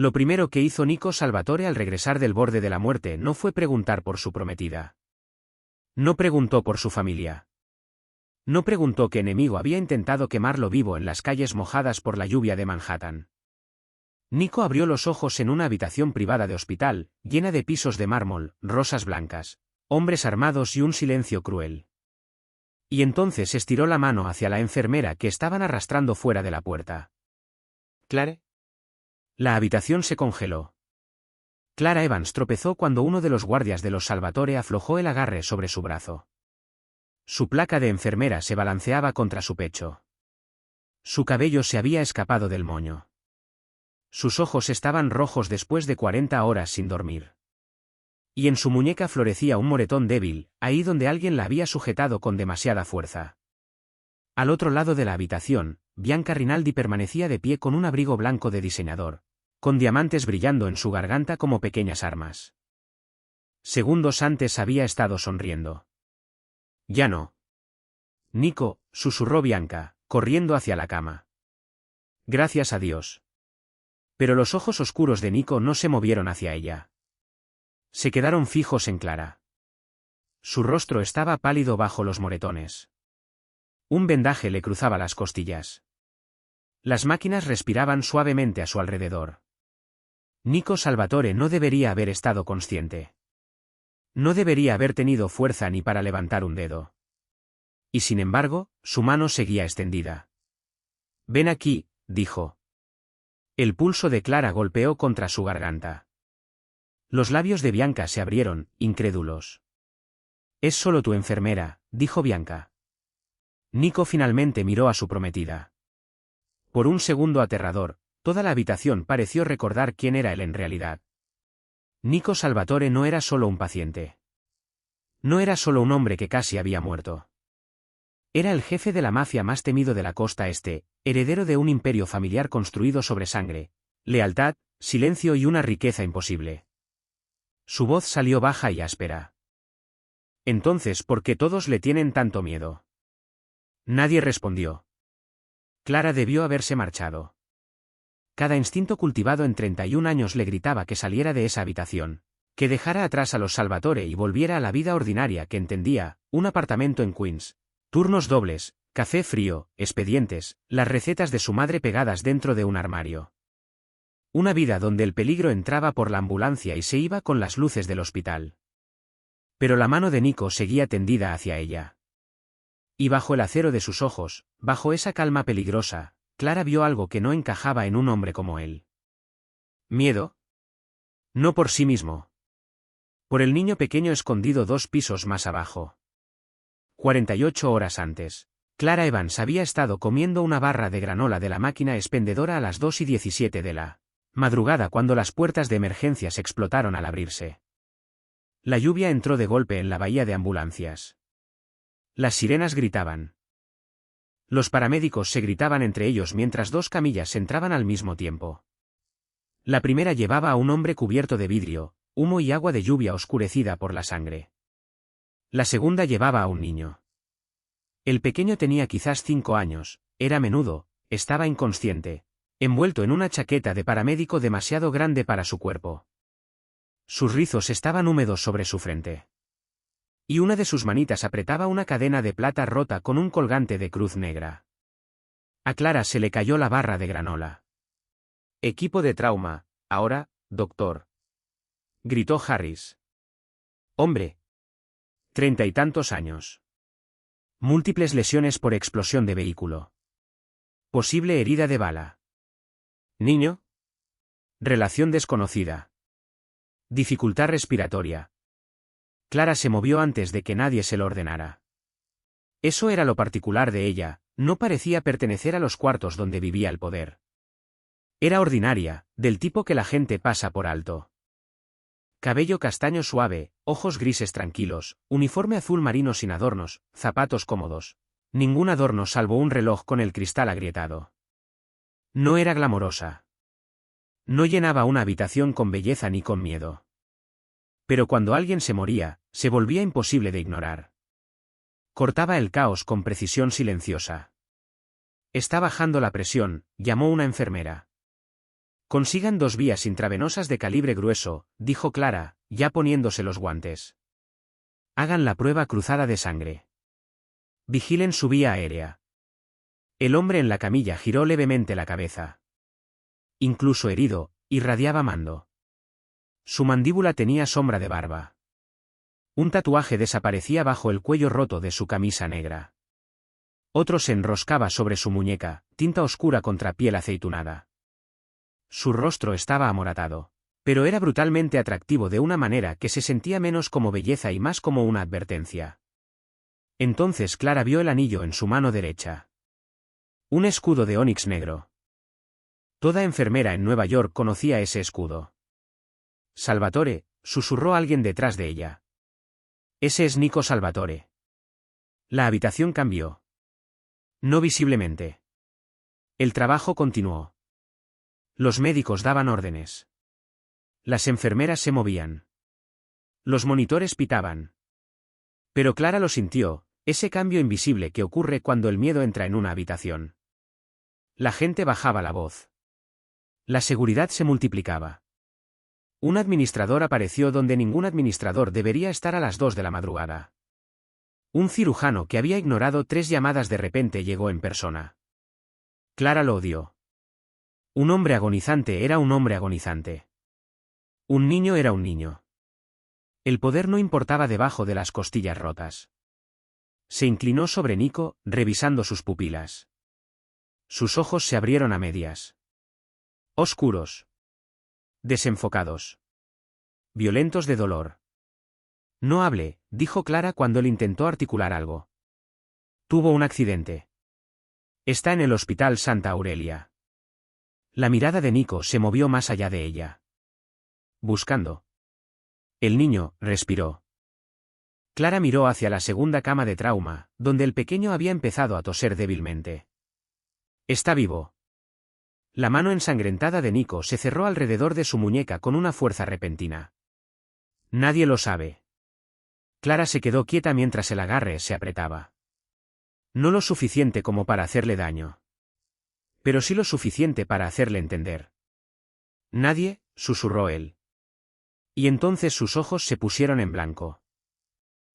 Lo primero que hizo Nico Salvatore al regresar del borde de la muerte no fue preguntar por su prometida. No preguntó por su familia. No preguntó qué enemigo había intentado quemarlo vivo en las calles mojadas por la lluvia de Manhattan. Nico abrió los ojos en una habitación privada de hospital, llena de pisos de mármol, rosas blancas, hombres armados y un silencio cruel. Y entonces estiró la mano hacia la enfermera que estaban arrastrando fuera de la puerta. ¿Clare? La habitación se congeló. Clara Evans tropezó cuando uno de los guardias de los Salvatore aflojó el agarre sobre su brazo. Su placa de enfermera se balanceaba contra su pecho. Su cabello se había escapado del moño. Sus ojos estaban rojos después de 40 horas sin dormir. Y en su muñeca florecía un moretón débil, ahí donde alguien la había sujetado con demasiada fuerza. Al otro lado de la habitación, Bianca Rinaldi permanecía de pie con un abrigo blanco de diseñador, con diamantes brillando en su garganta como pequeñas armas. Segundos antes había estado sonriendo. Ya no. Nico, susurró Bianca, corriendo hacia la cama. Gracias a Dios. Pero los ojos oscuros de Nico no se movieron hacia ella. Se quedaron fijos en Clara. Su rostro estaba pálido bajo los moretones. Un vendaje le cruzaba las costillas. Las máquinas respiraban suavemente a su alrededor. Nico Salvatore no debería haber estado consciente. No debería haber tenido fuerza ni para levantar un dedo. Y sin embargo, su mano seguía extendida. Ven aquí, dijo. El pulso de Clara golpeó contra su garganta. Los labios de Bianca se abrieron, incrédulos. Es solo tu enfermera, dijo Bianca. Nico finalmente miró a su prometida. Por un segundo aterrador, toda la habitación pareció recordar quién era él en realidad. Nico Salvatore no era solo un paciente. No era solo un hombre que casi había muerto. Era el jefe de la mafia más temido de la costa este, heredero de un imperio familiar construido sobre sangre, lealtad, silencio y una riqueza imposible. Su voz salió baja y áspera. Entonces, ¿por qué todos le tienen tanto miedo? Nadie respondió. Clara debió haberse marchado. Cada instinto cultivado en 31 años le gritaba que saliera de esa habitación, que dejara atrás a los Salvatore y volviera a la vida ordinaria que entendía, un apartamento en Queens, turnos dobles, café frío, expedientes, las recetas de su madre pegadas dentro de un armario. Una vida donde el peligro entraba por la ambulancia y se iba con las luces del hospital. Pero la mano de Nico seguía tendida hacia ella. Y bajo el acero de sus ojos, bajo esa calma peligrosa, Clara vio algo que no encajaba en un hombre como él. ¿Miedo? No por sí mismo. Por el niño pequeño escondido 2 pisos más abajo. 48 horas antes, Clara Evans había estado comiendo una barra de granola de la máquina expendedora a las 2:17 de la madrugada cuando las puertas de emergencias explotaron al abrirse. La lluvia entró de golpe en la bahía de ambulancias. Las sirenas gritaban. Los paramédicos se gritaban entre ellos mientras 2 camillas entraban al mismo tiempo. La primera llevaba a un hombre cubierto de vidrio, humo y agua de lluvia oscurecida por la sangre. La segunda llevaba a un niño. El pequeño tenía quizás 5 años, era menudo, estaba inconsciente, envuelto en una chaqueta de paramédico demasiado grande para su cuerpo. Sus rizos estaban húmedos sobre su frente. Y una de sus manitas apretaba una cadena de plata rota con un colgante de cruz negra. A Clara se le cayó la barra de granola. Equipo de trauma, ahora, doctor. Gritó Harris. Hombre. 30 y tantos años. Múltiples lesiones por explosión de vehículo. Posible herida de bala. Niño. Relación desconocida. Dificultad respiratoria. Clara se movió antes de que nadie se lo ordenara. Eso era lo particular de ella, no parecía pertenecer a los cuartos donde vivía el poder. Era ordinaria, del tipo que la gente pasa por alto. Cabello castaño suave, ojos grises tranquilos, uniforme azul marino sin adornos, zapatos cómodos. Ningún adorno salvo un reloj con el cristal agrietado. No era glamorosa. No llenaba una habitación con belleza ni con miedo. Pero cuando alguien se moría, se volvía imposible de ignorar. Cortaba el caos con precisión silenciosa. Está bajando la presión, llamó una enfermera. Consigan 2 vías intravenosas de calibre grueso, dijo Clara, ya poniéndose los guantes. Hagan la prueba cruzada de sangre. Vigilen su vía aérea. El hombre en la camilla giró levemente la cabeza. Incluso herido, irradiaba mando. Su mandíbula tenía sombra de barba. Un tatuaje desaparecía bajo el cuello roto de su camisa negra. Otro se enroscaba sobre su muñeca, tinta oscura contra piel aceitunada. Su rostro estaba amoratado, pero era brutalmente atractivo de una manera que se sentía menos como belleza y más como una advertencia. Entonces Clara vio el anillo en su mano derecha. Un escudo de ónix negro. Toda enfermera en Nueva York conocía ese escudo. Salvatore, susurró alguien detrás de ella. Ese es Nico Salvatore. La habitación cambió. No visiblemente. El trabajo continuó. Los médicos daban órdenes. Las enfermeras se movían. Los monitores pitaban. Pero Clara lo sintió, ese cambio invisible que ocurre cuando el miedo entra en una habitación. La gente bajaba la voz. La seguridad se multiplicaba. Un administrador apareció donde ningún administrador debería estar a las 2 de la madrugada. Un cirujano que había ignorado 3 llamadas de repente llegó en persona. Clara lo odió. Un hombre agonizante era un hombre agonizante. Un niño era un niño. El poder no importaba debajo de las costillas rotas. Se inclinó sobre Nico, revisando sus pupilas. Sus ojos se abrieron a medias. Oscuros. Desenfocados. Violentos de dolor. No hable, dijo Clara cuando él intentó articular algo. Tuvo un accidente. Está en el hospital Santa Aurelia. La mirada de Nico se movió más allá de ella. Buscando. El niño respiró. Clara miró hacia la segunda cama de trauma, donde el pequeño había empezado a toser débilmente. Está vivo. La mano ensangrentada de Nico se cerró alrededor de su muñeca con una fuerza repentina. Nadie lo sabe. Clara se quedó quieta mientras el agarre se apretaba. No lo suficiente como para hacerle daño. Pero sí lo suficiente para hacerle entender. Nadie, susurró él. Y entonces sus ojos se pusieron en blanco.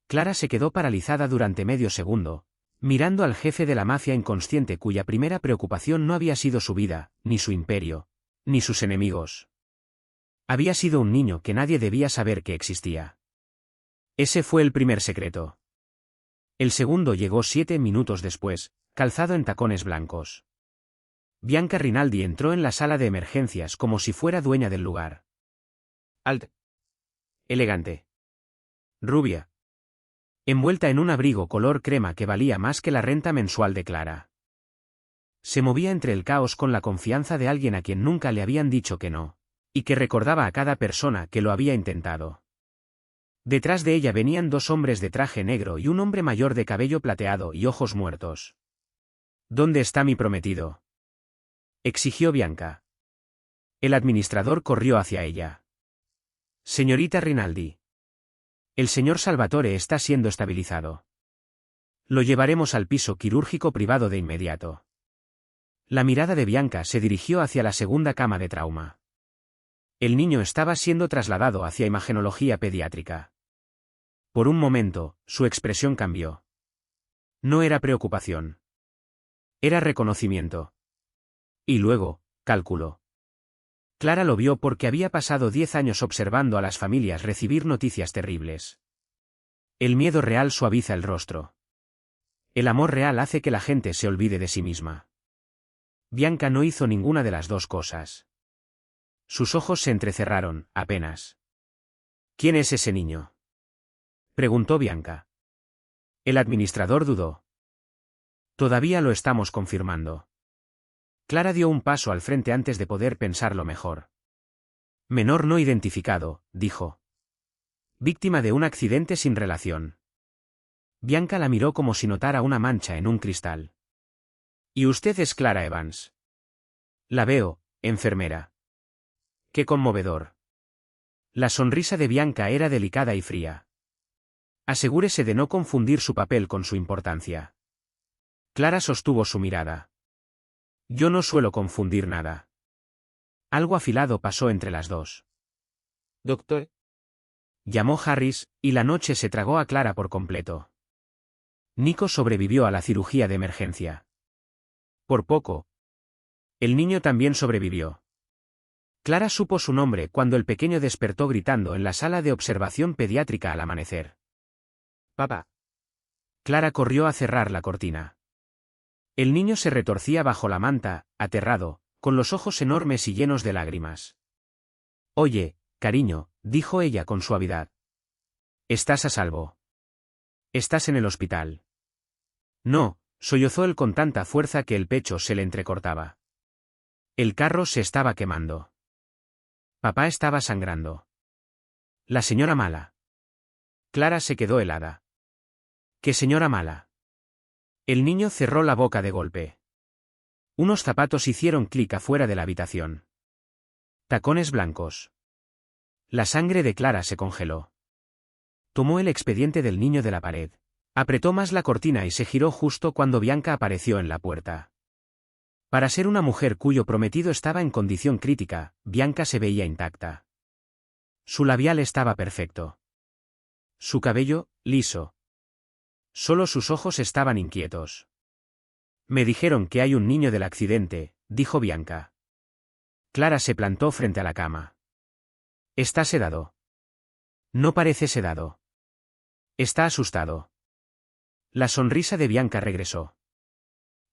Clara se quedó paralizada durante medio segundo, mirando al jefe de la mafia inconsciente cuya primera preocupación no había sido su vida, ni su imperio, ni sus enemigos. Había sido un niño que nadie debía saber que existía. Ese fue el primer secreto. El segundo llegó 7 minutos después, calzado en tacones blancos. Bianca Rinaldi entró en la sala de emergencias como si fuera dueña del lugar. Alt. Elegante. Rubia. Envuelta en un abrigo color crema que valía más que la renta mensual de Clara. Se movía entre el caos con la confianza de alguien a quien nunca le habían dicho que no, y que recordaba a cada persona que lo había intentado. Detrás de ella venían 2 hombres de traje negro y un hombre mayor de cabello plateado y ojos muertos. ¿Dónde está mi prometido?, exigió Bianca. El administrador corrió hacia ella. Señorita Rinaldi. El señor Salvatore está siendo estabilizado. Lo llevaremos al piso quirúrgico privado de inmediato. La mirada de Bianca se dirigió hacia la segunda cama de trauma. El niño estaba siendo trasladado hacia imagenología pediátrica. Por un momento, su expresión cambió. No era preocupación. Era reconocimiento. Y luego, cálculo. Clara lo vio porque había pasado 10 años observando a las familias recibir noticias terribles. El miedo real suaviza el rostro. El amor real hace que la gente se olvide de sí misma. Bianca no hizo ninguna de las 2 cosas. Sus ojos se entrecerraron, apenas. ¿Quién es ese niño?, preguntó Bianca. El administrador dudó. Todavía lo estamos confirmando. Clara dio un paso al frente antes de poder pensarlo mejor. Menor no identificado, dijo. Víctima de un accidente sin relación. Bianca la miró como si notara una mancha en un cristal. ¿Y usted es Clara Evans? La veo, enfermera. Qué conmovedor. La sonrisa de Bianca era delicada y fría. Asegúrese de no confundir su papel con su importancia. Clara sostuvo su mirada. Yo no suelo confundir nada. Algo afilado pasó entre las dos. Doctor, Llamó Harris, y la noche se tragó a Clara por completo. Nico sobrevivió a la cirugía de emergencia. Por poco. El niño también sobrevivió. Clara supo su nombre cuando el pequeño despertó gritando en la sala de observación pediátrica al amanecer. papá. Clara corrió a cerrar la cortina. El niño se retorcía bajo la manta, aterrado, con los ojos enormes y llenos de lágrimas. Oye, cariño, dijo ella con suavidad. Estás a salvo. Estás en el hospital. No, sollozó él con tanta fuerza que el pecho se le entrecortaba. El carro se estaba quemando. Papá estaba sangrando. La señora mala. Clara se quedó helada. ¿Qué señora mala? El niño cerró la boca de golpe. Unos zapatos hicieron clic afuera de la habitación. Tacones blancos. La sangre de Clara se congeló. Tomó el expediente del niño de la pared. Apretó más la cortina y se giró justo cuando Bianca apareció en la puerta. Para ser una mujer cuyo prometido estaba en condición crítica, Bianca se veía intacta. Su labial estaba perfecto. Su cabello, liso. Solo sus ojos estaban inquietos. Me dijeron que hay un niño del accidente, dijo Bianca. Clara se plantó frente a la cama. Está sedado. No parece sedado. Está asustado. La sonrisa de Bianca regresó.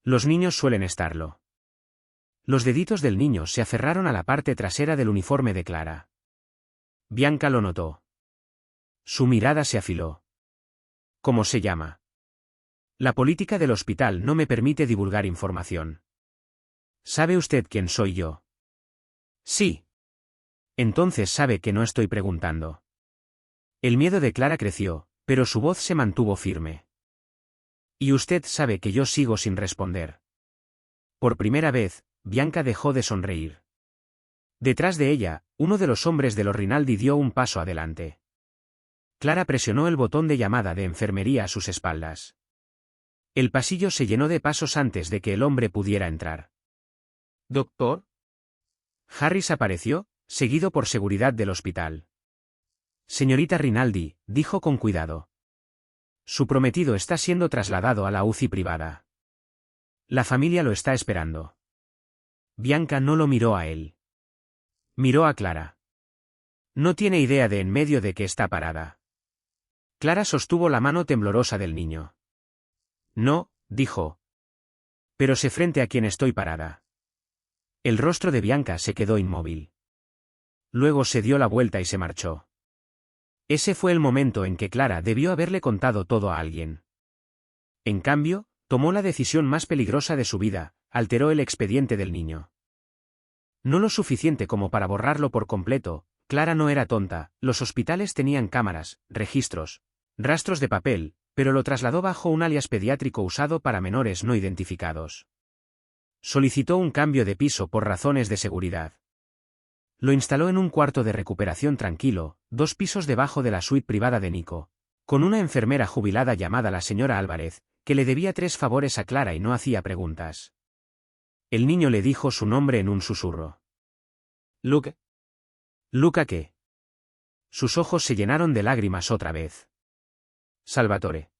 Los niños suelen estarlo. Los deditos del niño se aferraron a la parte trasera del uniforme de Clara. Bianca lo notó. Su mirada se afiló. ¿Cómo se llama? La política del hospital no me permite divulgar información. ¿Sabe usted quién soy yo? Sí. Entonces sabe que no estoy preguntando. El miedo de Clara creció, pero su voz se mantuvo firme. Y usted sabe que yo sigo sin responder. Por primera vez, Bianca dejó de sonreír. Detrás de ella, uno de los hombres de los Rinaldi dio un paso adelante. Clara presionó el botón de llamada de enfermería a sus espaldas. El pasillo se llenó de pasos antes de que el hombre pudiera entrar. Doctor, Harris apareció, seguido por seguridad del hospital. Señorita Rinaldi, dijo con cuidado. Su prometido está siendo trasladado a la UCI privada. La familia lo está esperando. Bianca no lo miró a él. Miró a Clara. No tiene idea de en medio de qué está parada. Clara sostuvo la mano temblorosa del niño. No, dijo. Pero sé frente a quien estoy parada. El rostro de Bianca se quedó inmóvil. Luego se dio la vuelta y se marchó. Ese fue el momento en que Clara debió haberle contado todo a alguien. En cambio, tomó la decisión más peligrosa de su vida, alteró el expediente del niño. No lo suficiente como para borrarlo por completo. Clara no era tonta, los hospitales tenían cámaras, registros, rastros de papel, pero lo trasladó bajo un alias pediátrico usado para menores no identificados. Solicitó un cambio de piso por razones de seguridad. Lo instaló en un cuarto de recuperación tranquilo, 2 pisos debajo de la suite privada de Nico, con una enfermera jubilada llamada la señora Álvarez, que le debía 3 favores a Clara y no hacía preguntas. El niño le dijo su nombre en un susurro. Luke. ¿Luca qué? Sus ojos se llenaron de lágrimas otra vez. Salvatore.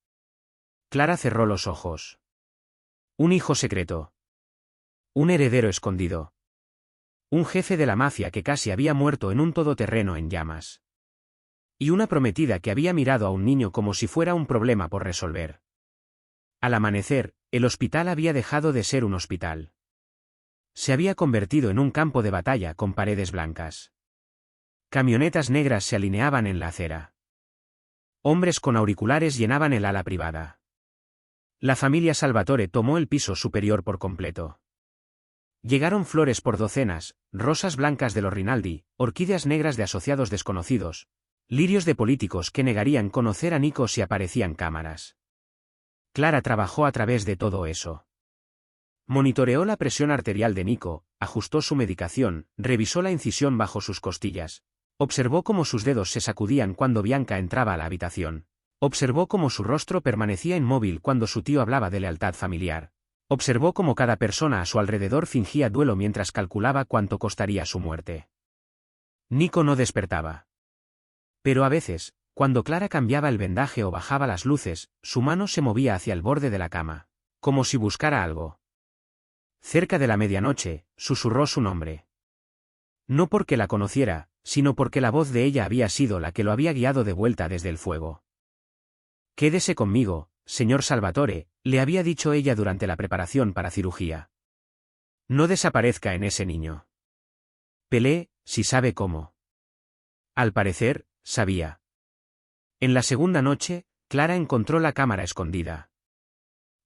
Clara cerró los ojos. Un hijo secreto. Un heredero escondido. Un jefe de la mafia que casi había muerto en un todoterreno en llamas. Y una prometida que había mirado a un niño como si fuera un problema por resolver. Al amanecer, el hospital había dejado de ser un hospital. Se había convertido en un campo de batalla con paredes blancas. Camionetas negras se alineaban en la acera. Hombres con auriculares llenaban el ala privada. La familia Salvatore tomó el piso superior por completo. Llegaron flores por docenas, rosas blancas de los Rinaldi, orquídeas negras de asociados desconocidos, lirios de políticos que negarían conocer a Nico si aparecían cámaras. Clara trabajó a través de todo eso. Monitoreó la presión arterial de Nico, ajustó su medicación, revisó la incisión bajo sus costillas, observó cómo sus dedos se sacudían cuando Bianca entraba a la habitación, observó cómo su rostro permanecía inmóvil cuando su tío hablaba de lealtad familiar, Observó cómo cada persona a su alrededor fingía duelo mientras calculaba cuánto costaría su muerte. Nico no despertaba. Pero a veces, cuando Clara cambiaba el vendaje o bajaba las luces, su mano se movía hacia el borde de la cama, como si buscara algo. Cerca de la medianoche, susurró su nombre. No porque la conociera, sino porque la voz de ella había sido la que lo había guiado de vuelta desde el fuego. «Quédese conmigo, señor Salvatore», le había dicho ella durante la preparación para cirugía. «No desaparezca en ese niño. Pelee, si sabe cómo». Al parecer, sabía. En la segunda noche, Clara encontró la cámara escondida.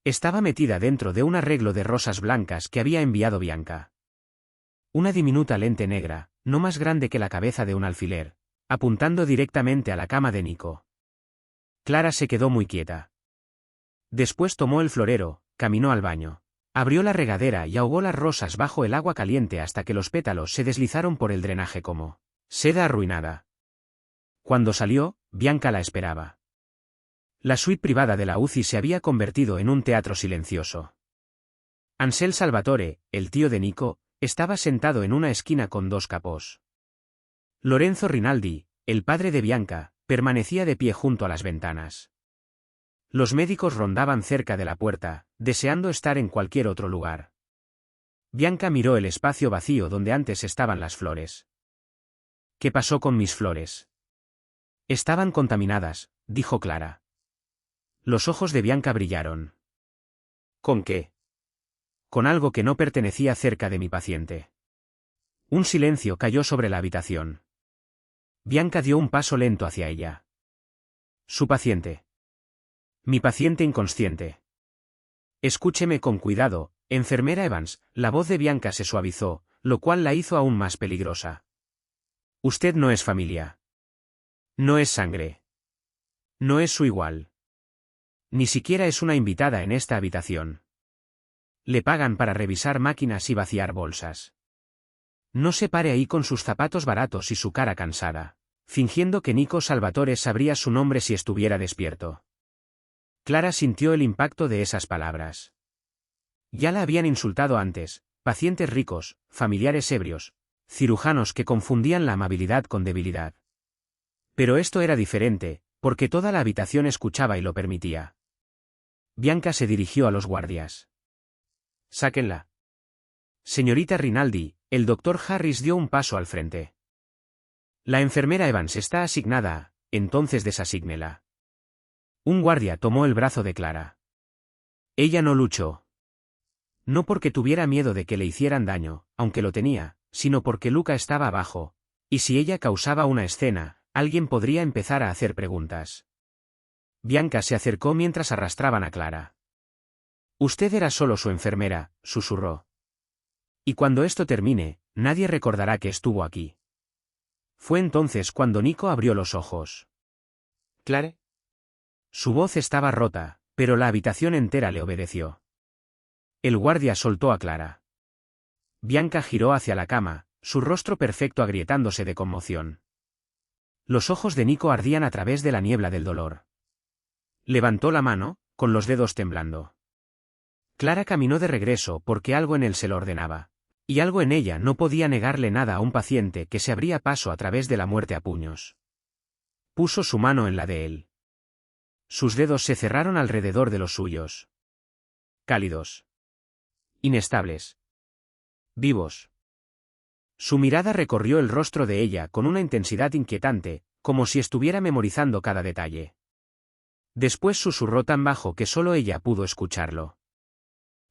Estaba metida dentro de un arreglo de rosas blancas que había enviado Bianca. Una diminuta lente negra, no más grande que la cabeza de un alfiler, apuntando directamente a la cama de Nico. Clara se quedó muy quieta. Después tomó el florero, caminó al baño. Abrió la regadera y ahogó las rosas bajo el agua caliente hasta que los pétalos se deslizaron por el drenaje como seda arruinada. Cuando salió, Bianca la esperaba. La suite privada de la UCI se había convertido en un teatro silencioso. Ansel Salvatore, el tío de Nico, estaba sentado en una esquina con dos capós. Lorenzo Rinaldi, el padre de Bianca, permanecía de pie junto a las ventanas. Los médicos rondaban cerca de la puerta, deseando estar en cualquier otro lugar. Bianca miró el espacio vacío donde antes estaban las flores. «¿Qué pasó con mis flores?» «Estaban contaminadas», dijo Clara. Los ojos de Bianca brillaron. «¿Con qué?» «Con algo que no pertenecía cerca de mi paciente». Un silencio cayó sobre la habitación. Bianca dio un paso lento hacia ella. «Su paciente. Mi paciente inconsciente». «Escúcheme con cuidado, enfermera Evans», la voz de Bianca se suavizó, lo cual la hizo aún más peligrosa. «Usted no es familia. No es sangre. No es su igual. Ni siquiera es una invitada en esta habitación. Le pagan para revisar máquinas y vaciar bolsas. No se pare ahí con sus zapatos baratos y su cara cansada, fingiendo que Nico Salvatore sabría su nombre si estuviera despierto». Clara sintió el impacto de esas palabras. Ya la habían insultado antes, pacientes ricos, familiares ebrios, cirujanos que confundían la amabilidad con debilidad. Pero esto era diferente, porque toda la habitación escuchaba y lo permitía. Bianca se dirigió a los guardias. «Sáquenla». «Señorita Rinaldi», el doctor Harris dio un paso al frente. «La enfermera Evans está asignada, entonces desasígnela». Un guardia tomó el brazo de Clara. Ella no luchó. No porque tuviera miedo de que le hicieran daño, aunque lo tenía, sino porque Luca estaba abajo, y si ella causaba una escena, alguien podría empezar a hacer preguntas. Bianca se acercó mientras arrastraban a Clara. «Usted era solo su enfermera», susurró. «Y cuando esto termine, nadie recordará que estuvo aquí». Fue entonces cuando Nico abrió los ojos. «¿Clare?» Su voz estaba rota, pero la habitación entera le obedeció. El guardia soltó a Clara. Bianca giró hacia la cama, su rostro perfecto agrietándose de conmoción. Los ojos de Nico ardían a través de la niebla del dolor. Levantó la mano, con los dedos temblando. Clara caminó de regreso porque algo en él se lo ordenaba, y algo en ella no podía negarle nada a un paciente que se abría paso a través de la muerte a puños. Puso su mano en la de él. Sus dedos se cerraron alrededor de los suyos. Cálidos. Inestables. Vivos. Su mirada recorrió el rostro de ella con una intensidad inquietante, como si estuviera memorizando cada detalle. Después susurró tan bajo que solo ella pudo escucharlo.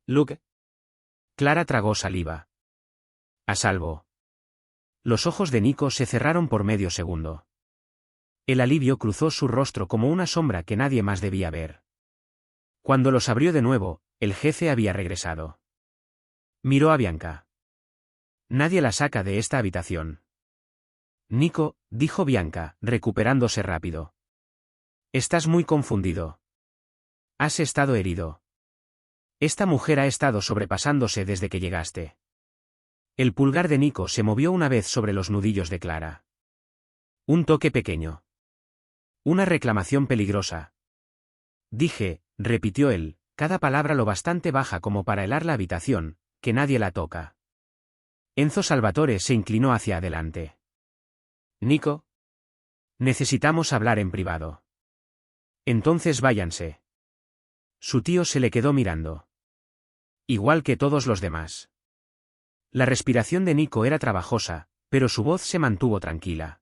«Luke». Clara tragó saliva. «A salvo». Los ojos de Nico se cerraron por medio segundo. El alivio cruzó su rostro como una sombra que nadie más debía ver. Cuando los abrió de nuevo, el jefe había regresado. Miró a Bianca. «Nadie la saca de esta habitación». «Nico», dijo Bianca, recuperándose rápido. «Estás muy confundido. Has estado herido. Esta mujer ha estado sobrepasándose desde que llegaste». El pulgar de Nico se movió una vez sobre los nudillos de Clara. Un toque pequeño. Una reclamación peligrosa. «Dije», repitió él, cada palabra lo bastante baja como para helar la habitación, que nadie la toca. Enzo Salvatore se inclinó hacia adelante. Nico, Necesitamos hablar en privado. Entonces váyanse. Su tío se le quedó mirando. Igual que todos los demás. La respiración de Nico era trabajosa, pero su voz se mantuvo tranquila.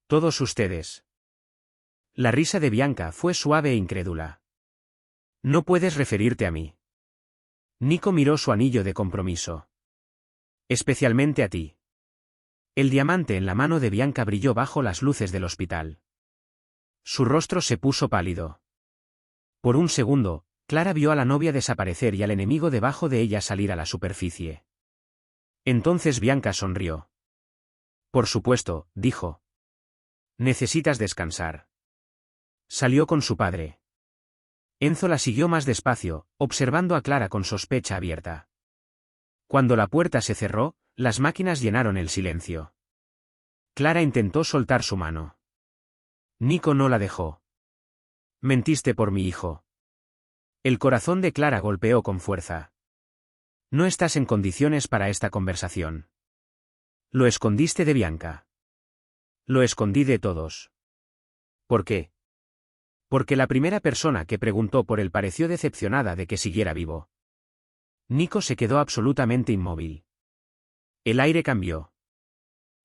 Todos ustedes. La risa de Bianca fue suave e incrédula. No puedes referirte a mí. Nico miró su anillo de compromiso. Especialmente a ti. El diamante en la mano de Bianca brilló bajo las luces del hospital. Su rostro se puso pálido. Por un segundo, Clara vio a la novia desaparecer y al enemigo debajo de ella salir a la superficie. Entonces Bianca sonrió. Por supuesto, dijo. Necesitas descansar. Salió con su padre. Enzo la siguió más despacio, observando a Clara con sospecha abierta. Cuando la puerta se cerró, las máquinas llenaron el silencio. Clara intentó soltar su mano. Nico no la dejó. Mentiste por mi hijo. El corazón de Clara golpeó con fuerza. No estás en condiciones para esta conversación. Lo escondiste de Bianca. Lo escondí de todos. ¿Por qué? Porque la primera persona que preguntó por él pareció decepcionada de que siguiera vivo. Nico se quedó absolutamente inmóvil. El aire cambió.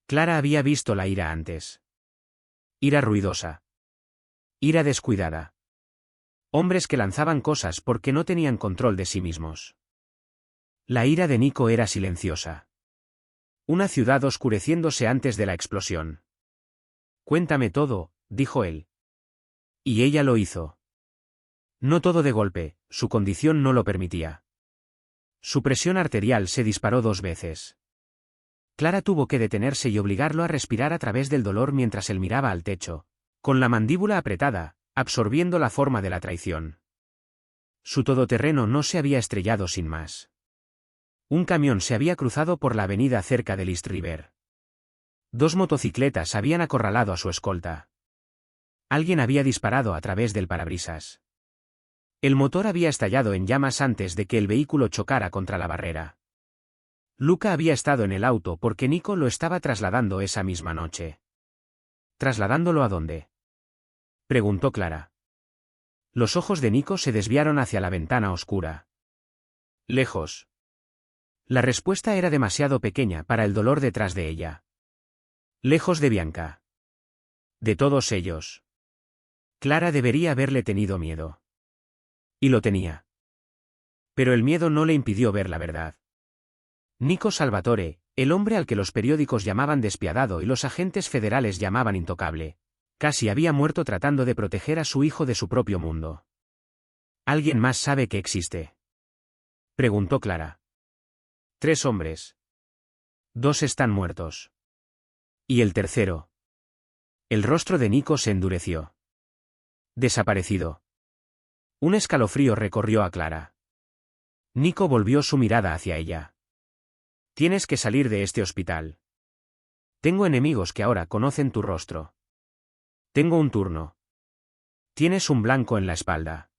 Clara había visto la ira antes. Ira ruidosa. Ira descuidada. Hombres que lanzaban cosas porque no tenían control de sí mismos. La ira de Nico era silenciosa. Una ciudad oscureciéndose antes de la explosión. Cuéntame todo, dijo él. Y ella lo hizo. No todo de golpe, su condición no lo permitía. Su presión arterial se disparó 2 veces. Clara tuvo que detenerse y obligarlo a respirar a través del dolor mientras él miraba al techo, con la mandíbula apretada, absorbiendo la forma de la traición. Su todoterreno no se había estrellado sin más. Un camión se había cruzado por la avenida cerca del East River. 2 motocicletas habían acorralado a su escolta. Alguien había disparado a través del parabrisas. El motor había estallado en llamas antes de que el vehículo chocara contra la barrera. Luca había estado en el auto porque Nico lo estaba trasladando esa misma noche. ¿Trasladándolo a dónde?, preguntó Clara. Los ojos de Nico se desviaron hacia la ventana oscura. Lejos. La respuesta era demasiado pequeña para el dolor detrás de ella. Lejos de Bianca. De todos ellos. Clara debería haberle tenido miedo. Y lo tenía. Pero el miedo no le impidió ver la verdad. Nico Salvatore, el hombre al que los periódicos llamaban despiadado y los agentes federales llamaban intocable, casi había muerto tratando de proteger a su hijo de su propio mundo. ¿Alguien más sabe que existe?, preguntó Clara. 3 hombres. 2 están muertos. ¿Y el tercero? El rostro de Nico se endureció. Desaparecido. Un escalofrío recorrió a Clara. Nico volvió su mirada hacia ella. Tienes que salir de este hospital. Tengo enemigos que ahora conocen tu rostro. Tengo un turno. Tienes un blanco en la espalda.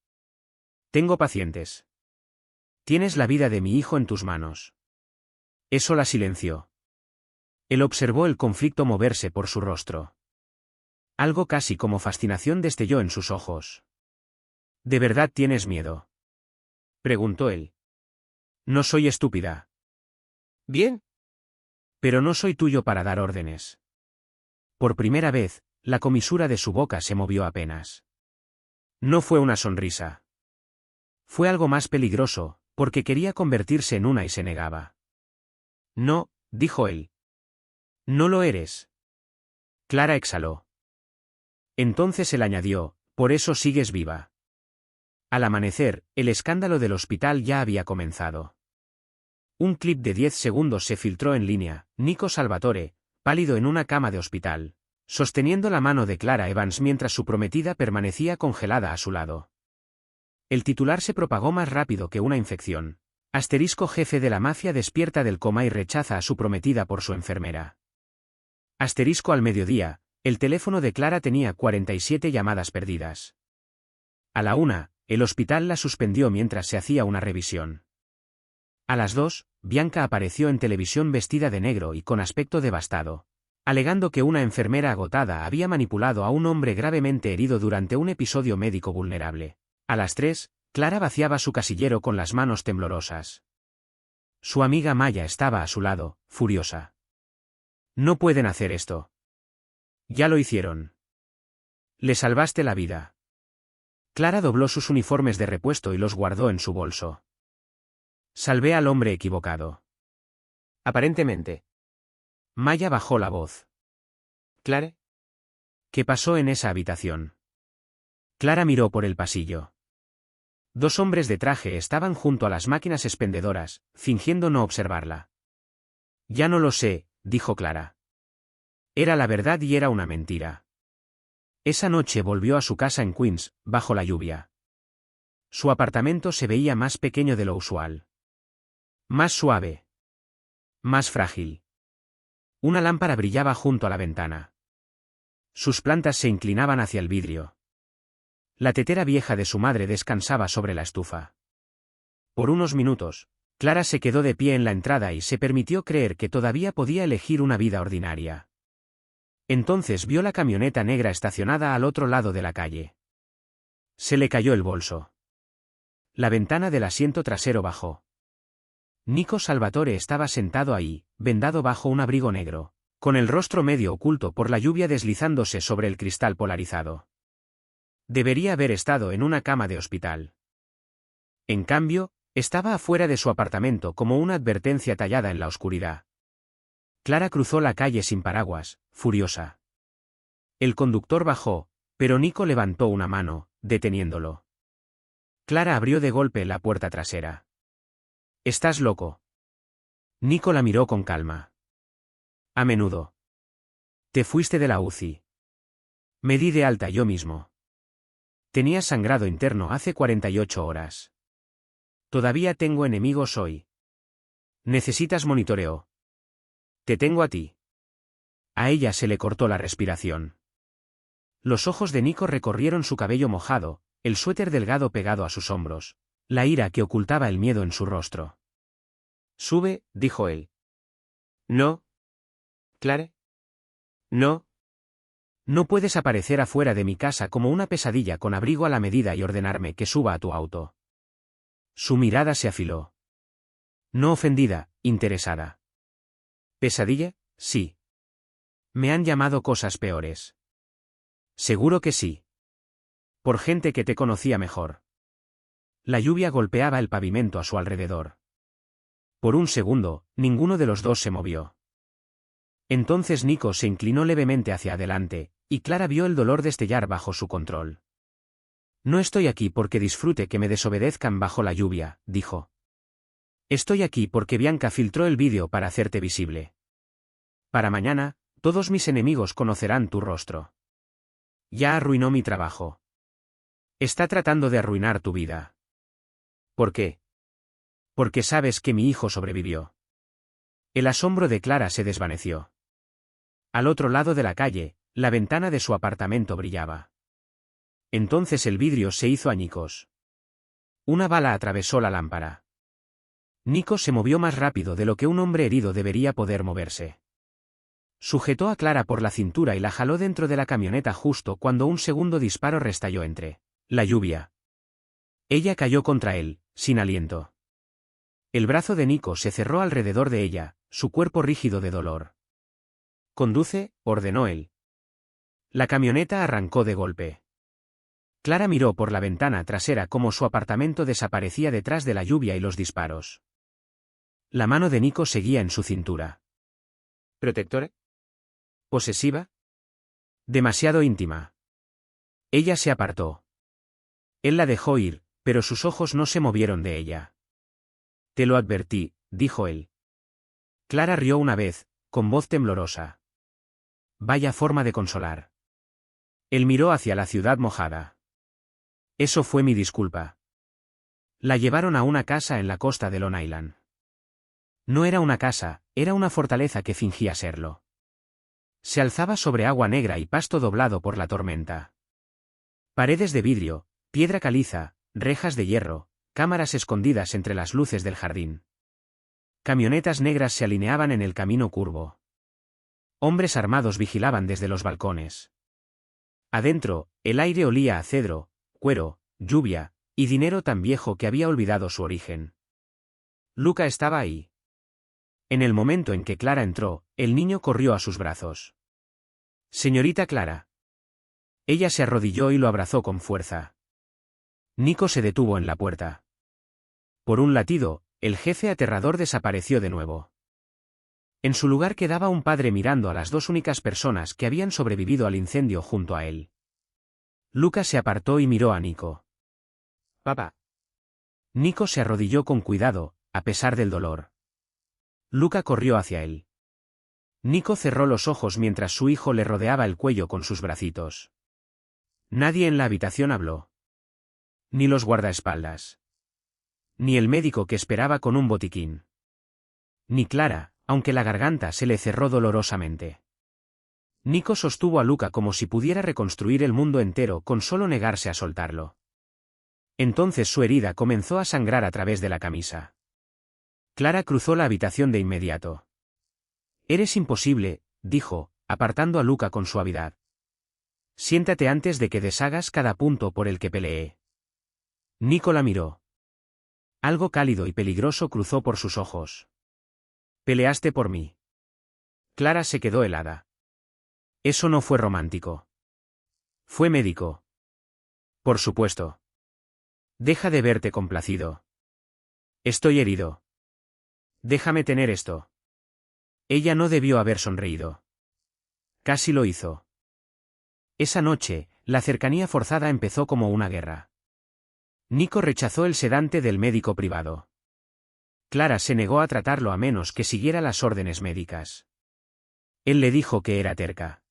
Tengo pacientes. Tienes la vida de mi hijo en tus manos. Eso la silenció. Él observó el conflicto moverse por su rostro. Algo casi como fascinación destelló en sus ojos. ¿De verdad tienes miedo?, preguntó él. No soy estúpida. ¿bien? Pero no soy tuyo para dar órdenes. Por primera vez, la comisura de su boca se movió apenas. No fue una sonrisa. Fue algo más peligroso, porque quería convertirse en una y se negaba. No, dijo él. No lo eres. Clara exhaló. Entonces él añadió, por eso sigues viva. Al amanecer, el escándalo del hospital ya había comenzado. Un clip de 10 segundos se filtró en línea, Nico Salvatore, pálido en una cama de hospital, sosteniendo la mano de Clara Evans mientras su prometida permanecía congelada a su lado. El titular se propagó más rápido que una infección. Asterisco: jefe de la mafia despierta del coma y rechaza a su prometida por su enfermera. Asterisco: al mediodía, el teléfono de Clara tenía 47 llamadas perdidas. A la 1, El hospital la suspendió mientras se hacía una revisión. A las 2, Bianca apareció en televisión vestida de negro y con aspecto devastado, alegando que una enfermera agotada había manipulado a un hombre gravemente herido durante un episodio médico vulnerable. A las 3, Clara vaciaba su casillero con las manos temblorosas. Su amiga Maya estaba a su lado, furiosa. No pueden hacer esto. Ya lo hicieron. Le salvaste la vida. Clara dobló sus uniformes de repuesto y los guardó en su bolso. Salvé al hombre equivocado. Aparentemente. Maya bajó la voz. ¿Clare? ¿Qué pasó en esa habitación? Clara miró por el pasillo. 2 hombres de traje estaban junto a las máquinas expendedoras, fingiendo no observarla. Ya no lo sé, dijo Clara. Era la verdad y era una mentira. Esa noche volvió a su casa en Queens, bajo la lluvia. Su apartamento se veía más pequeño de lo usual. Más suave. Más frágil. Una lámpara brillaba junto a la ventana. Sus plantas se inclinaban hacia el vidrio. La tetera vieja de su madre descansaba sobre la estufa. Por unos minutos, Clara se quedó de pie en la entrada y se permitió creer que todavía podía elegir una vida ordinaria. Entonces vio la camioneta negra estacionada al otro lado de la calle. Se le cayó el bolso. La ventana del asiento trasero bajó. Nico Salvatore estaba sentado ahí, vendado bajo un abrigo negro, con el rostro medio oculto por la lluvia deslizándose sobre el cristal polarizado. Debería haber estado en una cama de hospital. En cambio, estaba afuera de su apartamento como una advertencia tallada en la oscuridad. Clara cruzó la calle sin paraguas, furiosa. El conductor bajó, pero Nico levantó una mano, deteniéndolo. Clara abrió de golpe la puerta trasera. ¿Estás loco? Nico la miró con calma. A menudo. Te fuiste de la UCI. Me di de alta yo mismo. Tenías sangrado interno hace 48 horas. Todavía tengo enemigos hoy. Necesitas monitoreo. Te tengo a ti. A ella se le cortó la respiración. Los ojos de Nico recorrieron su cabello mojado, el suéter delgado pegado a sus hombros, la ira que ocultaba el miedo en su rostro. Sube, dijo él. No. ¿Clare? No. No puedes aparecer afuera de mi casa como una pesadilla con abrigo a la medida y ordenarme que suba a tu auto. Su mirada se afiló. No ofendida, interesada. ¿Pesadilla? Sí. Me han llamado cosas peores. Seguro que sí. Por gente que te conocía mejor. La lluvia golpeaba el pavimento a su alrededor. Por un segundo, ninguno de los dos se movió. Entonces Nico se inclinó levemente hacia adelante, y Clara vio el dolor destellar bajo su control. No estoy aquí porque disfrute que me desobedezcan bajo la lluvia, dijo. Estoy aquí porque Bianca filtró el vídeo para hacerte visible. Para mañana, todos mis enemigos conocerán tu rostro. Ya arruinó mi trabajo. Está tratando de arruinar tu vida. ¿Por qué? Porque sabes que mi hijo sobrevivió. El asombro de Clara se desvaneció. Al otro lado de la calle, la ventana de su apartamento brillaba. Entonces el vidrio se hizo añicos. Una bala atravesó la lámpara. Nico se movió más rápido de lo que un hombre herido debería poder moverse. Sujetó a Clara por la cintura y la jaló dentro de la camioneta justo cuando un segundo disparo restalló entre la lluvia. Ella cayó contra él, sin aliento. El brazo de Nico se cerró alrededor de ella, su cuerpo rígido de dolor. Conduce, ordenó él. La camioneta arrancó de golpe. Clara miró por la ventana trasera cómo su apartamento desaparecía detrás de la lluvia y los disparos. La mano de Nico seguía en su cintura. ¿Protectora? ¿Posesiva? Demasiado íntima. Ella se apartó. Él la dejó ir, pero sus ojos no se movieron de ella. Te lo advertí, dijo él. Clara rió una vez, con voz temblorosa. Vaya forma de consolar. Él miró hacia la ciudad mojada. Eso fue mi disculpa. La llevaron a una casa en la costa de Long Island. No era una casa, era una fortaleza que fingía serlo. Se alzaba sobre agua negra y pasto doblado por la tormenta. Paredes de vidrio, piedra caliza, rejas de hierro, cámaras escondidas entre las luces del jardín. Camionetas negras se alineaban en el camino curvo. Hombres armados vigilaban desde los balcones. Adentro, el aire olía a cedro, cuero, lluvia, y dinero tan viejo que había olvidado su origen. Luca estaba ahí. En el momento en que Clara entró, el niño corrió a sus brazos. «Señorita Clara». Ella se arrodilló y lo abrazó con fuerza. Nico se detuvo en la puerta. Por un latido, el jefe aterrador desapareció de nuevo. En su lugar quedaba un padre mirando a las dos únicas personas que habían sobrevivido al incendio junto a él. Luca se apartó y miró a Nico. «Papá». Nico se arrodilló con cuidado, a pesar del dolor. Luca corrió hacia él. Nico cerró los ojos mientras su hijo le rodeaba el cuello con sus bracitos. Nadie en la habitación habló. Ni los guardaespaldas. Ni el médico que esperaba con un botiquín. Ni Clara, aunque la garganta se le cerró dolorosamente. Nico sostuvo a Luca como si pudiera reconstruir el mundo entero con solo negarse a soltarlo. Entonces su herida comenzó a sangrar a través de la camisa. Clara cruzó la habitación de inmediato. «Eres imposible», dijo, apartando a Luca con suavidad. «Siéntate antes de que deshagas cada punto por el que peleé». Nico la miró. Algo cálido y peligroso cruzó por sus ojos. «Peleaste por mí». Clara se quedó helada. Eso no fue romántico. Fue médico. Por supuesto. Deja de verte complacido. Estoy herido. Déjame tener esto. Ella no debió haber sonreído. Casi lo hizo. Esa noche, la cercanía forzada empezó como una guerra. Nico rechazó el sedante del médico privado. Clara se negó a tratarlo a menos que siguiera las órdenes médicas. Él le dijo que era terca.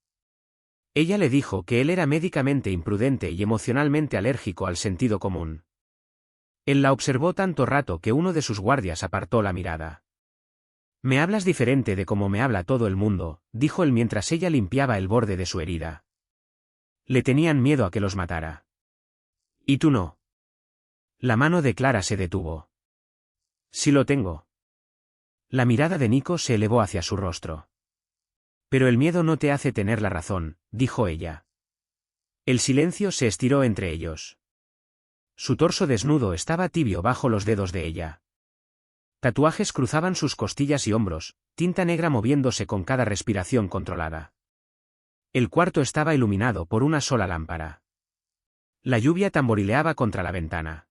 Ella le dijo que él era médicamente imprudente y emocionalmente alérgico al sentido común. Él la observó tanto rato que uno de sus guardias apartó la mirada. «Me hablas diferente de como me habla todo el mundo», dijo él mientras ella limpiaba el borde de su herida. Le tenían miedo a que los matara. «¿Y tú no?» La mano de Clara se detuvo. «Sí lo tengo». La mirada de Nico se elevó hacia su rostro. «Pero el miedo no te hace tener la razón», dijo ella. El silencio se estiró entre ellos. Su torso desnudo estaba tibio bajo los dedos de ella. Tatuajes cruzaban sus costillas y hombros, tinta negra moviéndose con cada respiración controlada. El cuarto estaba iluminado por una sola lámpara. La lluvia tamborileaba contra la ventana.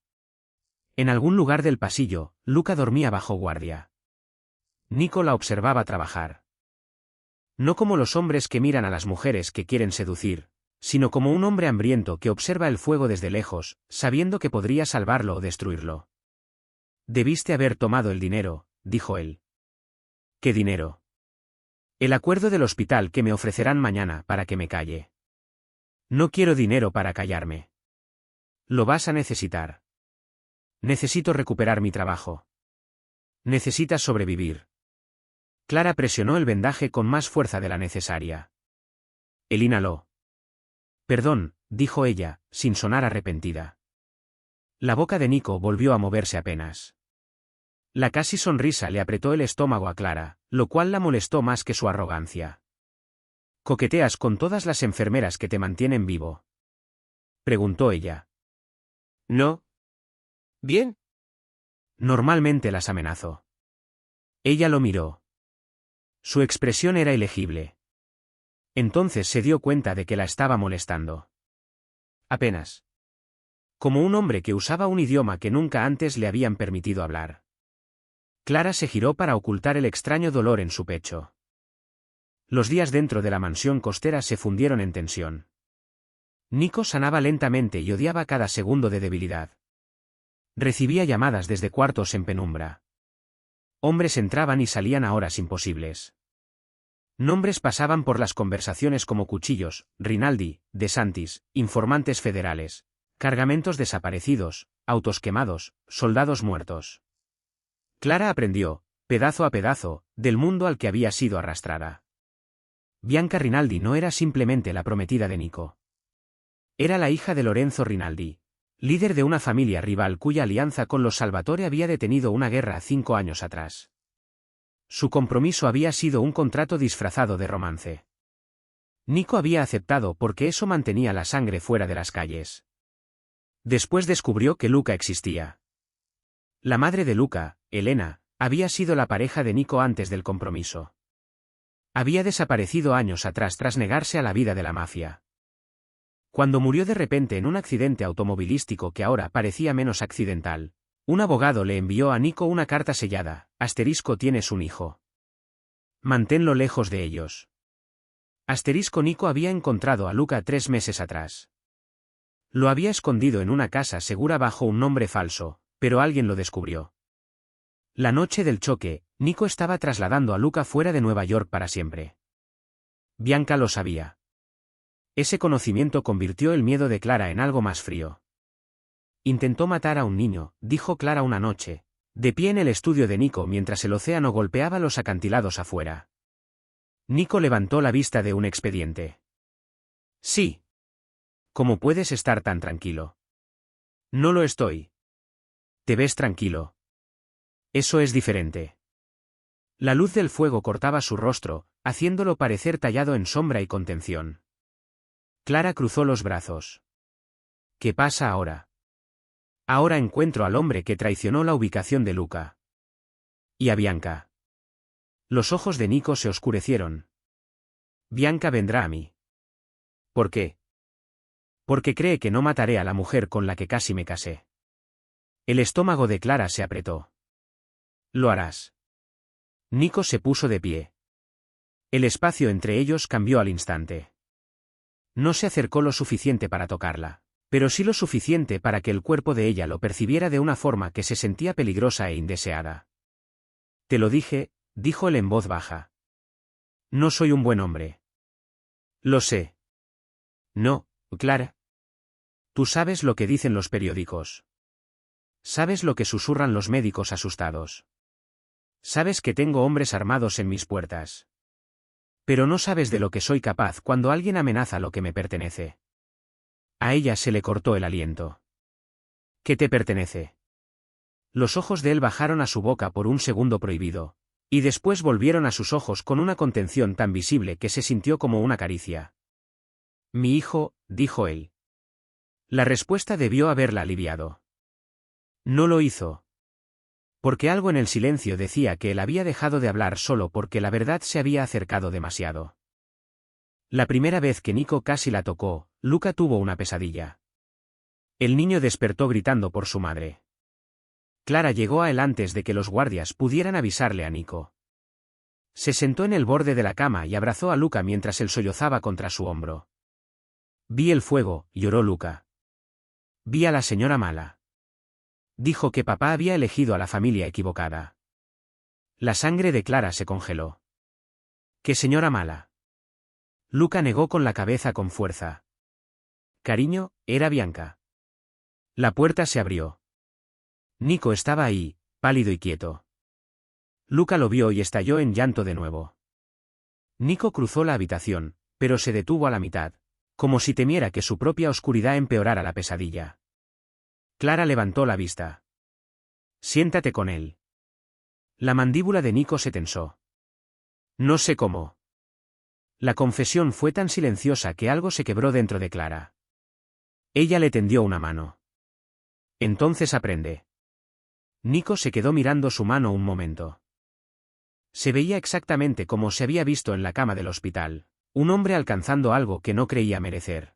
En algún lugar del pasillo, Luca dormía bajo guardia. Nico la observaba trabajar. No como los hombres que miran a las mujeres que quieren seducir, sino como un hombre hambriento que observa el fuego desde lejos, sabiendo que podría salvarlo o destruirlo. «Debiste haber tomado el dinero», dijo él. «¿Qué dinero?» «El acuerdo del hospital que me ofrecerán mañana para que me calle». «No quiero dinero para callarme». «Lo vas a necesitar». «Necesito recuperar mi trabajo». «Necesitas sobrevivir». Clara presionó el vendaje con más fuerza de la necesaria. Él inhaló. «Perdón», dijo ella, sin sonar arrepentida. La boca de Nico volvió a moverse apenas. La casi sonrisa le apretó el estómago a Clara, lo cual la molestó más que su arrogancia. «¿Coqueteas con todas las enfermeras que te mantienen vivo?», preguntó ella. «No». «Bien». «Normalmente las amenazo». Ella lo miró. Su expresión era ilegible. Entonces se dio cuenta de que la estaba molestando. Apenas. Como un hombre que usaba un idioma que nunca antes le habían permitido hablar. Clara se giró para ocultar el extraño dolor en su pecho. Los días dentro de la mansión costera se fundieron en tensión. Nico sanaba lentamente y odiaba cada segundo de debilidad. Recibía llamadas desde cuartos en penumbra. Hombres entraban y salían a horas imposibles. Nombres pasaban por las conversaciones como cuchillos: Rinaldi, De Santis, informantes federales, cargamentos desaparecidos, autos quemados, soldados muertos. Clara aprendió, pedazo a pedazo, del mundo al que había sido arrastrada. Bianca Rinaldi no era simplemente la prometida de Nico. Era la hija de Lorenzo Rinaldi, líder de una familia rival cuya alianza con los Salvatore había detenido una guerra 5 años atrás. Su compromiso había sido un contrato disfrazado de romance. Nico había aceptado porque eso mantenía la sangre fuera de las calles. Después descubrió que Luca existía. La madre de Luca, Elena, había sido la pareja de Nico antes del compromiso. Había desaparecido años atrás tras negarse a la vida de la mafia. Cuando murió de repente en un accidente automovilístico que ahora parecía menos accidental, un abogado le envió a Nico una carta sellada: *tienes un hijo. Manténlo lejos de ellos. Nico había encontrado a Luca 3 meses atrás. Lo había escondido en una casa segura bajo un nombre falso, pero alguien lo descubrió. La noche del choque, Nico estaba trasladando a Luca fuera de Nueva York para siempre. Bianca lo sabía. Ese conocimiento convirtió el miedo de Clara en algo más frío. Intentó matar a un niño, dijo Clara una noche, de pie en el estudio de Nico mientras el océano golpeaba los acantilados afuera. Nico levantó la vista de un expediente. Sí. ¿Cómo puedes estar tan tranquilo? No lo estoy. ¿Te ves tranquilo? Eso es diferente. La luz del fuego cortaba su rostro, haciéndolo parecer tallado en sombra y contención. Clara cruzó los brazos. ¿Qué pasa ahora? Ahora encuentro al hombre que traicionó la ubicación de Luca. Y a Bianca. Los ojos de Nico se oscurecieron. Bianca vendrá a mí. ¿Por qué? Porque cree que no mataré a la mujer con la que casi me casé. El estómago de Clara se apretó. Lo harás. Nico se puso de pie. El espacio entre ellos cambió al instante. No se acercó lo suficiente para tocarla, pero sí lo suficiente para que el cuerpo de ella lo percibiera de una forma que se sentía peligrosa e indeseada. Te lo dije, dijo él en voz baja. No soy un buen hombre. Lo sé. No, Clara. Tú sabes lo que dicen los periódicos. Sabes lo que susurran los médicos asustados. Sabes que tengo hombres armados en mis puertas. Pero no sabes de lo que soy capaz cuando alguien amenaza lo que me pertenece. A ella se le cortó el aliento. ¿Qué te pertenece? Los ojos de él bajaron a su boca por un segundo prohibido, y después volvieron a sus ojos con una contención tan visible que se sintió como una caricia. Mi hijo, dijo él. La respuesta debió haberla aliviado. No lo hizo. Porque algo en el silencio decía que él había dejado de hablar solo porque la verdad se había acercado demasiado. La primera vez que Nico casi la tocó, Luca tuvo una pesadilla. El niño despertó gritando por su madre. Clara llegó a él antes de que los guardias pudieran avisarle a Nico. Se sentó en el borde de la cama y abrazó a Luca mientras él sollozaba contra su hombro. Vi el fuego, lloró Luca. Vi a la señora mala. Dijo que papá había elegido a la familia equivocada. La sangre de Clara se congeló. ¿Qué señora mala? Luca negó con la cabeza con fuerza. Cariño, era Bianca. La puerta se abrió. Nico estaba ahí, pálido y quieto. Luca lo vio y estalló en llanto de nuevo. Nico cruzó la habitación, pero se detuvo a la mitad, como si temiera que su propia oscuridad empeorara la pesadilla. Clara levantó la vista. Siéntate con él. La mandíbula de Nico se tensó. No sé cómo. La confesión fue tan silenciosa que algo se quebró dentro de Clara. Ella le tendió una mano. Entonces aprende. Nico se quedó mirando su mano un momento. Se veía exactamente como se había visto en la cama del hospital, un hombre alcanzando algo que no creía merecer.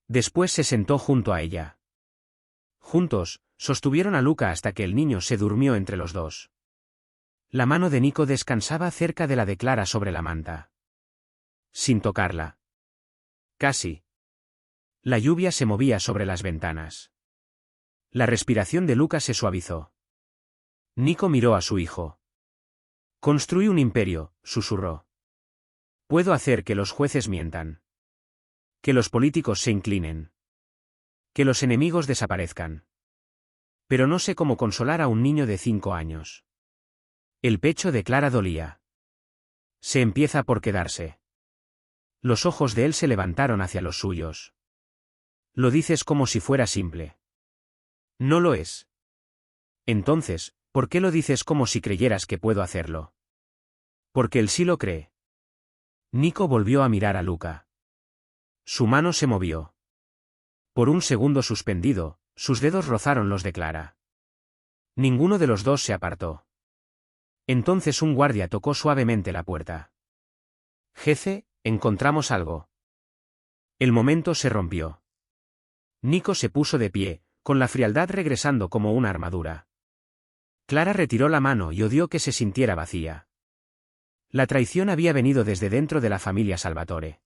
Después se sentó junto a ella. Juntos, sostuvieron a Luca hasta que el niño se durmió entre los dos. La mano de Nico descansaba cerca de la de Clara sobre la manta. Sin tocarla. Casi. La lluvia se movía sobre las ventanas. La respiración de Luca se suavizó. Nico miró a su hijo. Construí un imperio, susurró. Puedo hacer que los jueces mientan. Que los políticos se inclinen. Que los enemigos desaparezcan. Pero no sé cómo consolar a un niño de 5 años. El pecho de Clara dolía. Se empieza por quedarse. Los ojos de él se levantaron hacia los suyos. Lo dices como si fuera simple. No lo es. Entonces, ¿por qué lo dices como si creyeras que puedo hacerlo? Porque él sí lo cree. Nico volvió a mirar a Luca. Su mano se movió. Por un segundo suspendido, sus dedos rozaron los de Clara. Ninguno de los dos se apartó. Entonces un guardia tocó suavemente la puerta. Jefe, encontramos algo. El momento se rompió. Nico se puso de pie, con la frialdad regresando como una armadura. Clara retiró la mano y odió que se sintiera vacía. La traición había venido desde dentro de la familia Salvatore.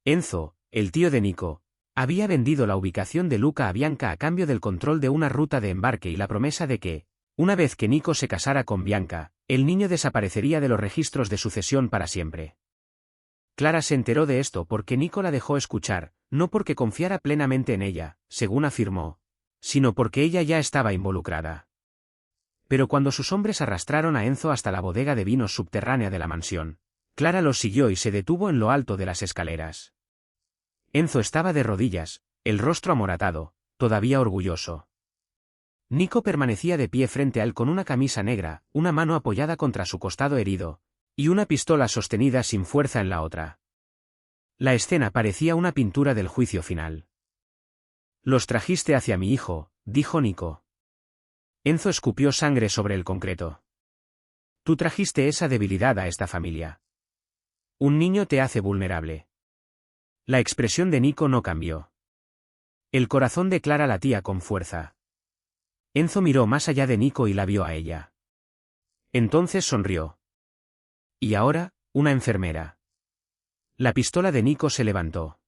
Enzo, el tío de Nico, había vendido la ubicación de Luca a Bianca a cambio del control de una ruta de embarque y la promesa de que, una vez que Nico se casara con Bianca, el niño desaparecería de los registros de sucesión para siempre. Clara se enteró de esto porque Nico la dejó escuchar, no porque confiara plenamente en ella, según afirmó, sino porque ella ya estaba involucrada. Pero cuando sus hombres arrastraron a Enzo hasta la bodega de vinos subterránea de la mansión, Clara los siguió y se detuvo en lo alto de las escaleras. Enzo estaba de rodillas, el rostro amoratado, todavía orgulloso. Nico permanecía de pie frente a él con una camisa negra, una mano apoyada contra su costado herido, y una pistola sostenida sin fuerza en la otra. La escena parecía una pintura del juicio final. «Los trajiste hacia mi hijo», dijo Nico. Enzo escupió sangre sobre el concreto. «Tú trajiste esa debilidad a esta familia. Un niño te hace vulnerable». La expresión de Nico no cambió. El corazón de Clara latía con fuerza. Enzo miró más allá de Nico y la vio a ella. Entonces sonrió. «Y ahora, una enfermera». La pistola de Nico se levantó.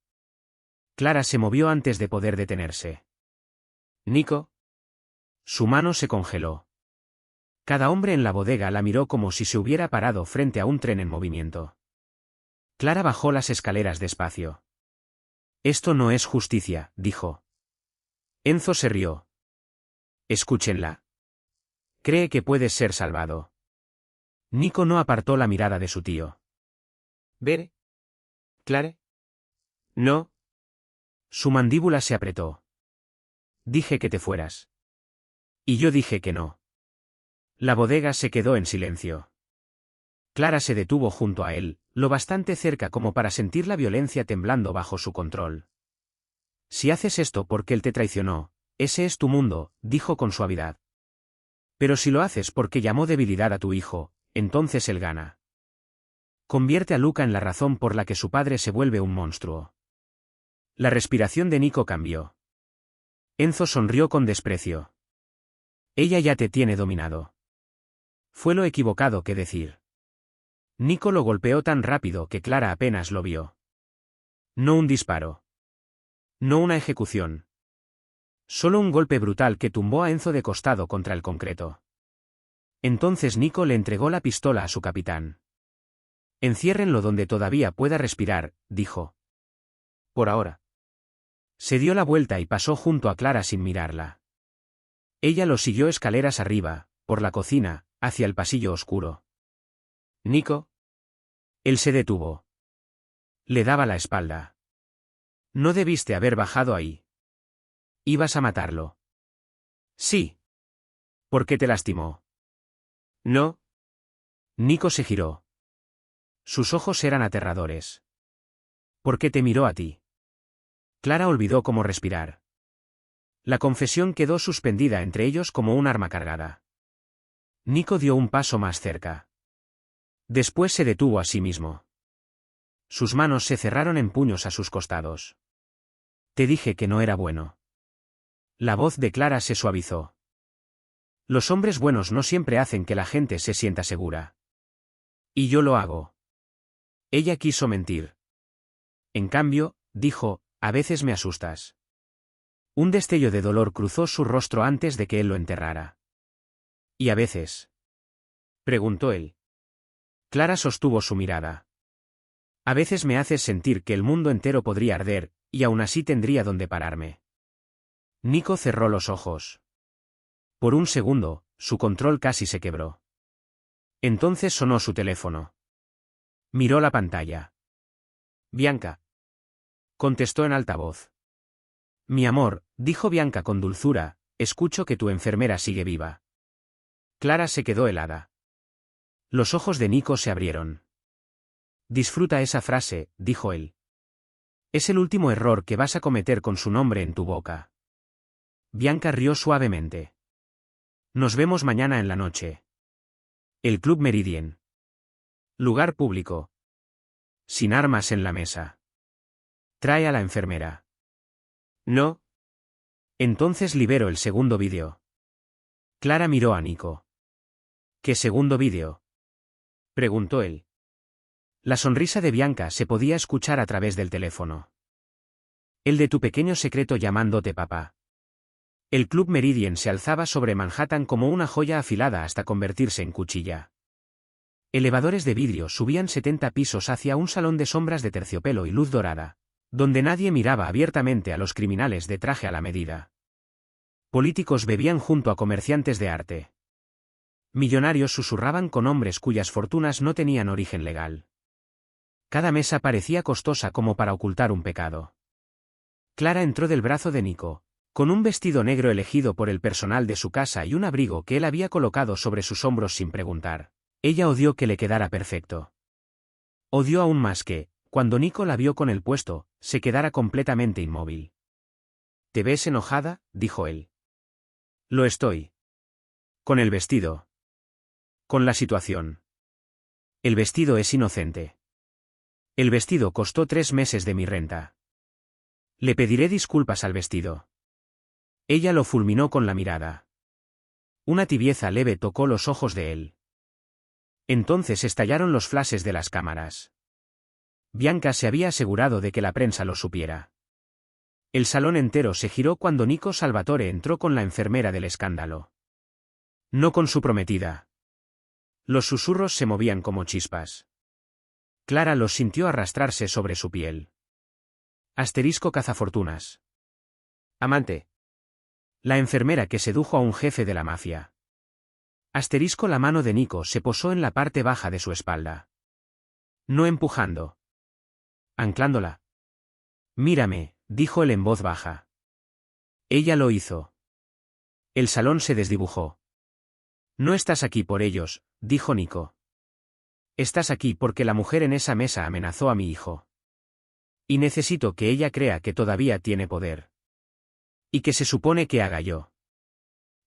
Clara se movió antes de poder detenerse. «¿Nico?» Su mano se congeló. Cada hombre en la bodega la miró como si se hubiera parado frente a un tren en movimiento. Clara bajó las escaleras despacio. «Esto no es justicia», dijo. Enzo se rió. «Escúchenla. Cree que puedes ser salvado». Nico no apartó la mirada de su tío. ¿Ver? ¿Clara? No. Su mandíbula se apretó. «Dije que te fueras. Y yo dije que no». La bodega se quedó en silencio. Clara se detuvo junto a él, lo bastante cerca como para sentir la violencia temblando bajo su control. «Si haces esto porque él te traicionó, ese es tu mundo», dijo con suavidad. «Pero si lo haces porque llamó debilidad a tu hijo, entonces él gana. Convierte a Luca en la razón por la que su padre se vuelve un monstruo». La respiración de Nico cambió. Enzo sonrió con desprecio. «Ella ya te tiene dominado». Fue lo equivocado que decir. Nico lo golpeó tan rápido que Clara apenas lo vio. No un disparo. No una ejecución. Solo un golpe brutal que tumbó a Enzo de costado contra el concreto. Entonces Nico le entregó la pistola a su capitán. «Enciérrenlo donde todavía pueda respirar», dijo. «Por ahora». Se dio la vuelta y pasó junto a Clara sin mirarla. Ella lo siguió escaleras arriba, por la cocina, hacia el pasillo oscuro. «¿Nico?» Él se detuvo. Le daba la espalda. «No debiste haber bajado ahí. Ibas a matarlo». «Sí». «¿Por qué te lastimó?» No. Nico se giró. Sus ojos eran aterradores. «¿Por qué te miró a ti?» Clara olvidó cómo respirar. La confesión quedó suspendida entre ellos como un arma cargada. Nico dio un paso más cerca. Después se detuvo a sí mismo. Sus manos se cerraron en puños a sus costados. «Te dije que no era bueno». La voz de Clara se suavizó. «Los hombres buenos no siempre hacen que la gente se sienta segura. Y yo lo hago». Ella quiso mentir. «En cambio», dijo, «a veces me asustas». Un destello de dolor cruzó su rostro antes de que él lo enterrara. «¿Y a veces?», preguntó él. Clara sostuvo su mirada. «A veces me haces sentir que el mundo entero podría arder, y aún así tendría donde pararme». Nico cerró los ojos. Por un segundo, su control casi se quebró. Entonces sonó su teléfono. Miró la pantalla. «Bianca», contestó en alta voz. «Mi amor», dijo Bianca con dulzura, escucho que tu enfermera sigue viva. Clara se quedó helada. Los ojos de Nico se abrieron. Disfruta esa frase, dijo él. Es el último error que vas a cometer con su nombre en tu boca. Bianca rió suavemente. Nos vemos mañana en la noche. El Club Meridien. Lugar público. Sin armas en la mesa. Trae a la enfermera. No. Entonces libero el segundo vídeo. Clara miró a Nico. ¿Qué segundo vídeo? Preguntó él. La sonrisa de Bianca se podía escuchar a través del teléfono. El de tu pequeño secreto llamándote papá. El Club Meridien se alzaba sobre Manhattan como una joya afilada hasta convertirse en cuchilla. Elevadores de vidrio subían 70 pisos hacia un salón de sombras de terciopelo y luz dorada, donde nadie miraba abiertamente a los criminales de traje a la medida. Políticos bebían junto a comerciantes de arte. Millonarios susurraban con hombres cuyas fortunas no tenían origen legal. Cada mesa parecía costosa como para ocultar un pecado. Clara entró del brazo de Nico, con un vestido negro elegido por el personal de su casa y un abrigo que él había colocado sobre sus hombros sin preguntar. Ella odió que le quedara perfecto. Odió aún más que, cuando Nico la vio con el puesto, se quedara completamente inmóvil. ¿Te ves enojada?, dijo él. Lo estoy. Con el vestido. Con la situación. El vestido es inocente. El vestido costó 3 meses de mi renta. Le pediré disculpas al vestido. Ella lo fulminó con la mirada. Una tibieza leve tocó los ojos de él. Entonces estallaron los flashes de las cámaras. Bianca se había asegurado de que la prensa lo supiera. El salón entero se giró cuando Nico Salvatore entró con la enfermera del escándalo. No con su prometida. Los susurros se movían como chispas. Clara los sintió arrastrarse sobre su piel. Asterisco cazafortunas. Amante. La enfermera que sedujo a un jefe de la mafia. Asterisco la mano de Nico se posó en la parte baja de su espalda. No empujando. Anclándola. Mírame, dijo él en voz baja. Ella lo hizo. El salón se desdibujó. No estás aquí por ellos, dijo Nico. Estás aquí porque la mujer en esa mesa amenazó a mi hijo. Y necesito que ella crea que todavía tiene poder. Y que se supone que haga yo.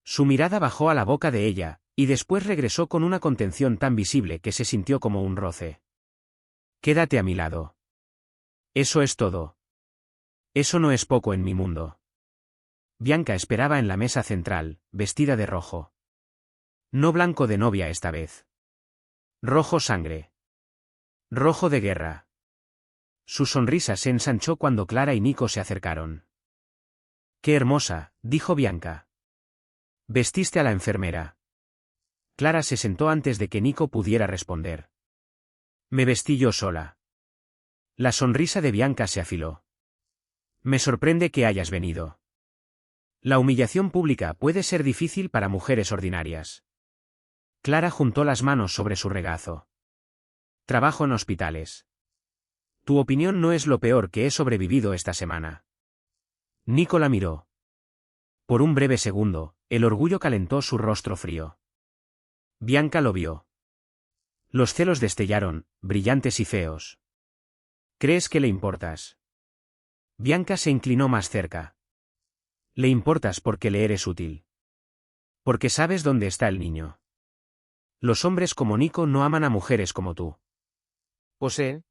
Su mirada bajó a la boca de ella, y después regresó con una contención tan visible que se sintió como un roce. Quédate a mi lado. Eso es todo. Eso no es poco en mi mundo. Bianca esperaba en la mesa central, vestida de rojo. No blanco de novia esta vez. Rojo sangre. Rojo de guerra. Su sonrisa se ensanchó cuando Clara y Nico se acercaron. «Qué hermosa», dijo Bianca. «Vestiste a la enfermera». Clara se sentó antes de que Nico pudiera responder. «Me vestí yo sola». La sonrisa de Bianca se afiló. «Me sorprende que hayas venido. La humillación pública puede ser difícil para mujeres ordinarias». Clara juntó las manos sobre su regazo. «Trabajo en hospitales. Tu opinión no es lo peor que he sobrevivido esta semana». Nico la miró. Por un breve segundo, el orgullo calentó su rostro frío. Bianca lo vio. Los celos destellaron, brillantes y feos. ¿Crees que le importas? Bianca se inclinó más cerca. Le importas porque le eres útil. Porque sabes dónde está el niño. Los hombres como Nico no aman a mujeres como tú. ¿Poseen?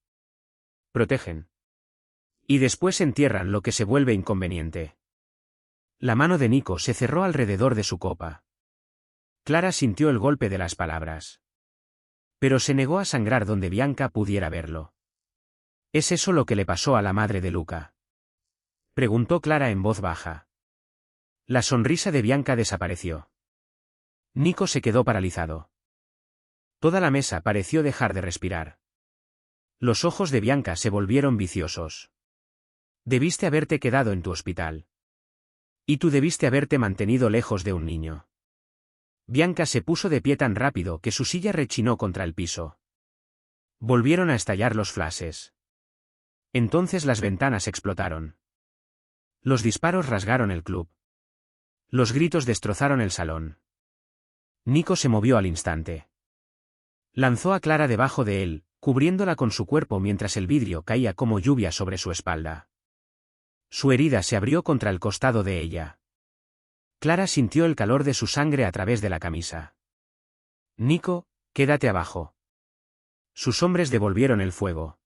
Protegen. Y después entierran lo que se vuelve inconveniente. La mano de Nico se cerró alrededor de su copa. Clara sintió el golpe de las palabras. Pero se negó a sangrar donde Bianca pudiera verlo. ¿Es eso lo que le pasó a la madre de Luca?, preguntó Clara en voz baja. La sonrisa de Bianca desapareció. Nico se quedó paralizado. Toda la mesa pareció dejar de respirar. Los ojos de Bianca se volvieron viciosos. Debiste haberte quedado en tu hospital. Y tú debiste haberte mantenido lejos de un niño. Bianca se puso de pie tan rápido que su silla rechinó contra el piso. Volvieron a estallar los flashes. Entonces las ventanas explotaron. Los disparos rasgaron el club. Los gritos destrozaron el salón. Nico se movió al instante. Lanzó a Clara debajo de él, cubriéndola con su cuerpo mientras el vidrio caía como lluvia sobre su espalda. Su herida se abrió contra el costado de ella. Clara sintió el calor de su sangre a través de la camisa. Nico, quédate abajo. Sus hombres devolvieron el fuego.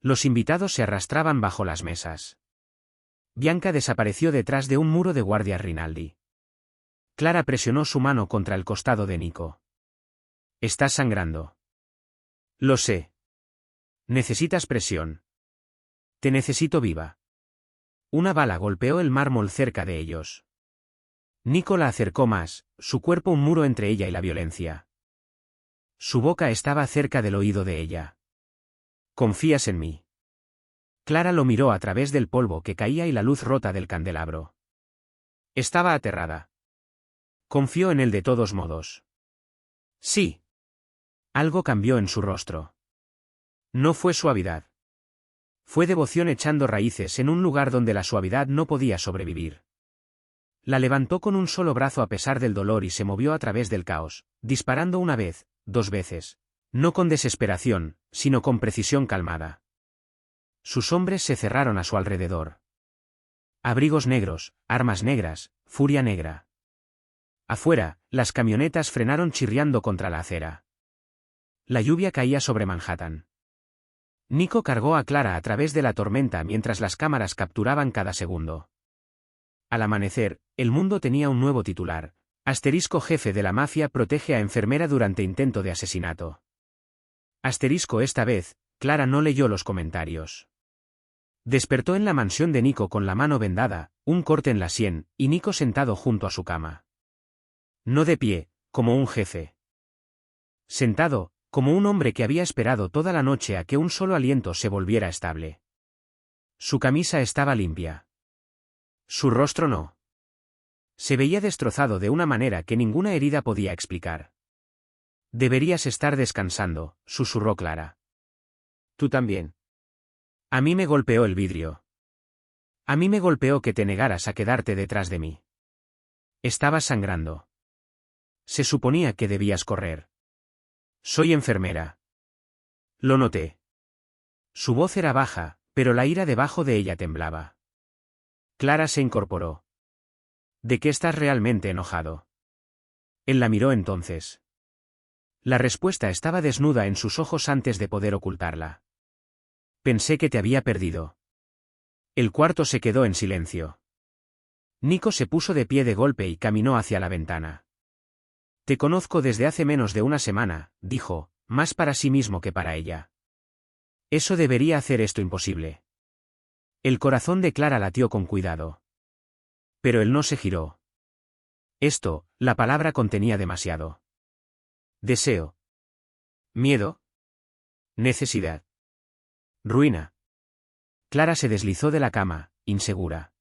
Los invitados se arrastraban bajo las mesas. Bianca desapareció detrás de un muro de guardias Rinaldi. Clara presionó su mano contra el costado de Nico. Estás sangrando. Lo sé. Necesitas presión. Te necesito viva. Una bala golpeó el mármol cerca de ellos. Nico la acercó más, su cuerpo un muro entre ella y la violencia. Su boca estaba cerca del oído de ella. ¿Confías en mí? Clara lo miró a través del polvo que caía y la luz rota del candelabro. Estaba aterrada. Confió en él de todos modos. Sí. Algo cambió en su rostro. No fue suavidad. Fue devoción echando raíces en un lugar donde la suavidad no podía sobrevivir. La levantó con un solo brazo a pesar del dolor y se movió a través del caos, disparando una vez, 2 veces. No con desesperación, sino con precisión calmada. Sus hombres se cerraron a su alrededor. Abrigos negros, armas negras, furia negra. Afuera, las camionetas frenaron chirriando contra la acera. La lluvia caía sobre Manhattan. Nico cargó a Clara a través de la tormenta mientras las cámaras capturaban cada segundo. Al amanecer, El Mundo tenía un nuevo titular. Asterisco jefe de la mafia protege a enfermera durante intento de asesinato. Asterisco esta vez, Clara no leyó los comentarios. Despertó en la mansión de Nico con la mano vendada, un corte en la sien, y Nico sentado junto a su cama. No de pie, como un jefe. Sentado, como un hombre que había esperado toda la noche a que un solo aliento se volviera estable. Su camisa estaba limpia. Su rostro no. Se veía destrozado de una manera que ninguna herida podía explicar. Deberías estar descansando, susurró Clara. Tú también. A mí me golpeó el vidrio. A mí me golpeó que te negaras a quedarte detrás de mí. Estabas sangrando. Se suponía que debías correr. Soy enfermera. Lo noté. Su voz era baja, pero la ira debajo de ella temblaba. Clara se incorporó. ¿De qué estás realmente enojado? Él la miró entonces. La respuesta estaba desnuda en sus ojos antes de poder ocultarla. Pensé que te había perdido. El cuarto se quedó en silencio. Nico se puso de pie de golpe y caminó hacia la ventana. Te conozco desde hace menos de una semana, dijo, más para sí mismo que para ella. Eso debería hacer esto imposible. El corazón de Clara latió con cuidado. Pero él no se giró. Esto, la palabra contenía demasiado. Deseo. Miedo. Necesidad. Ruina. Clara se deslizó de la cama, insegura.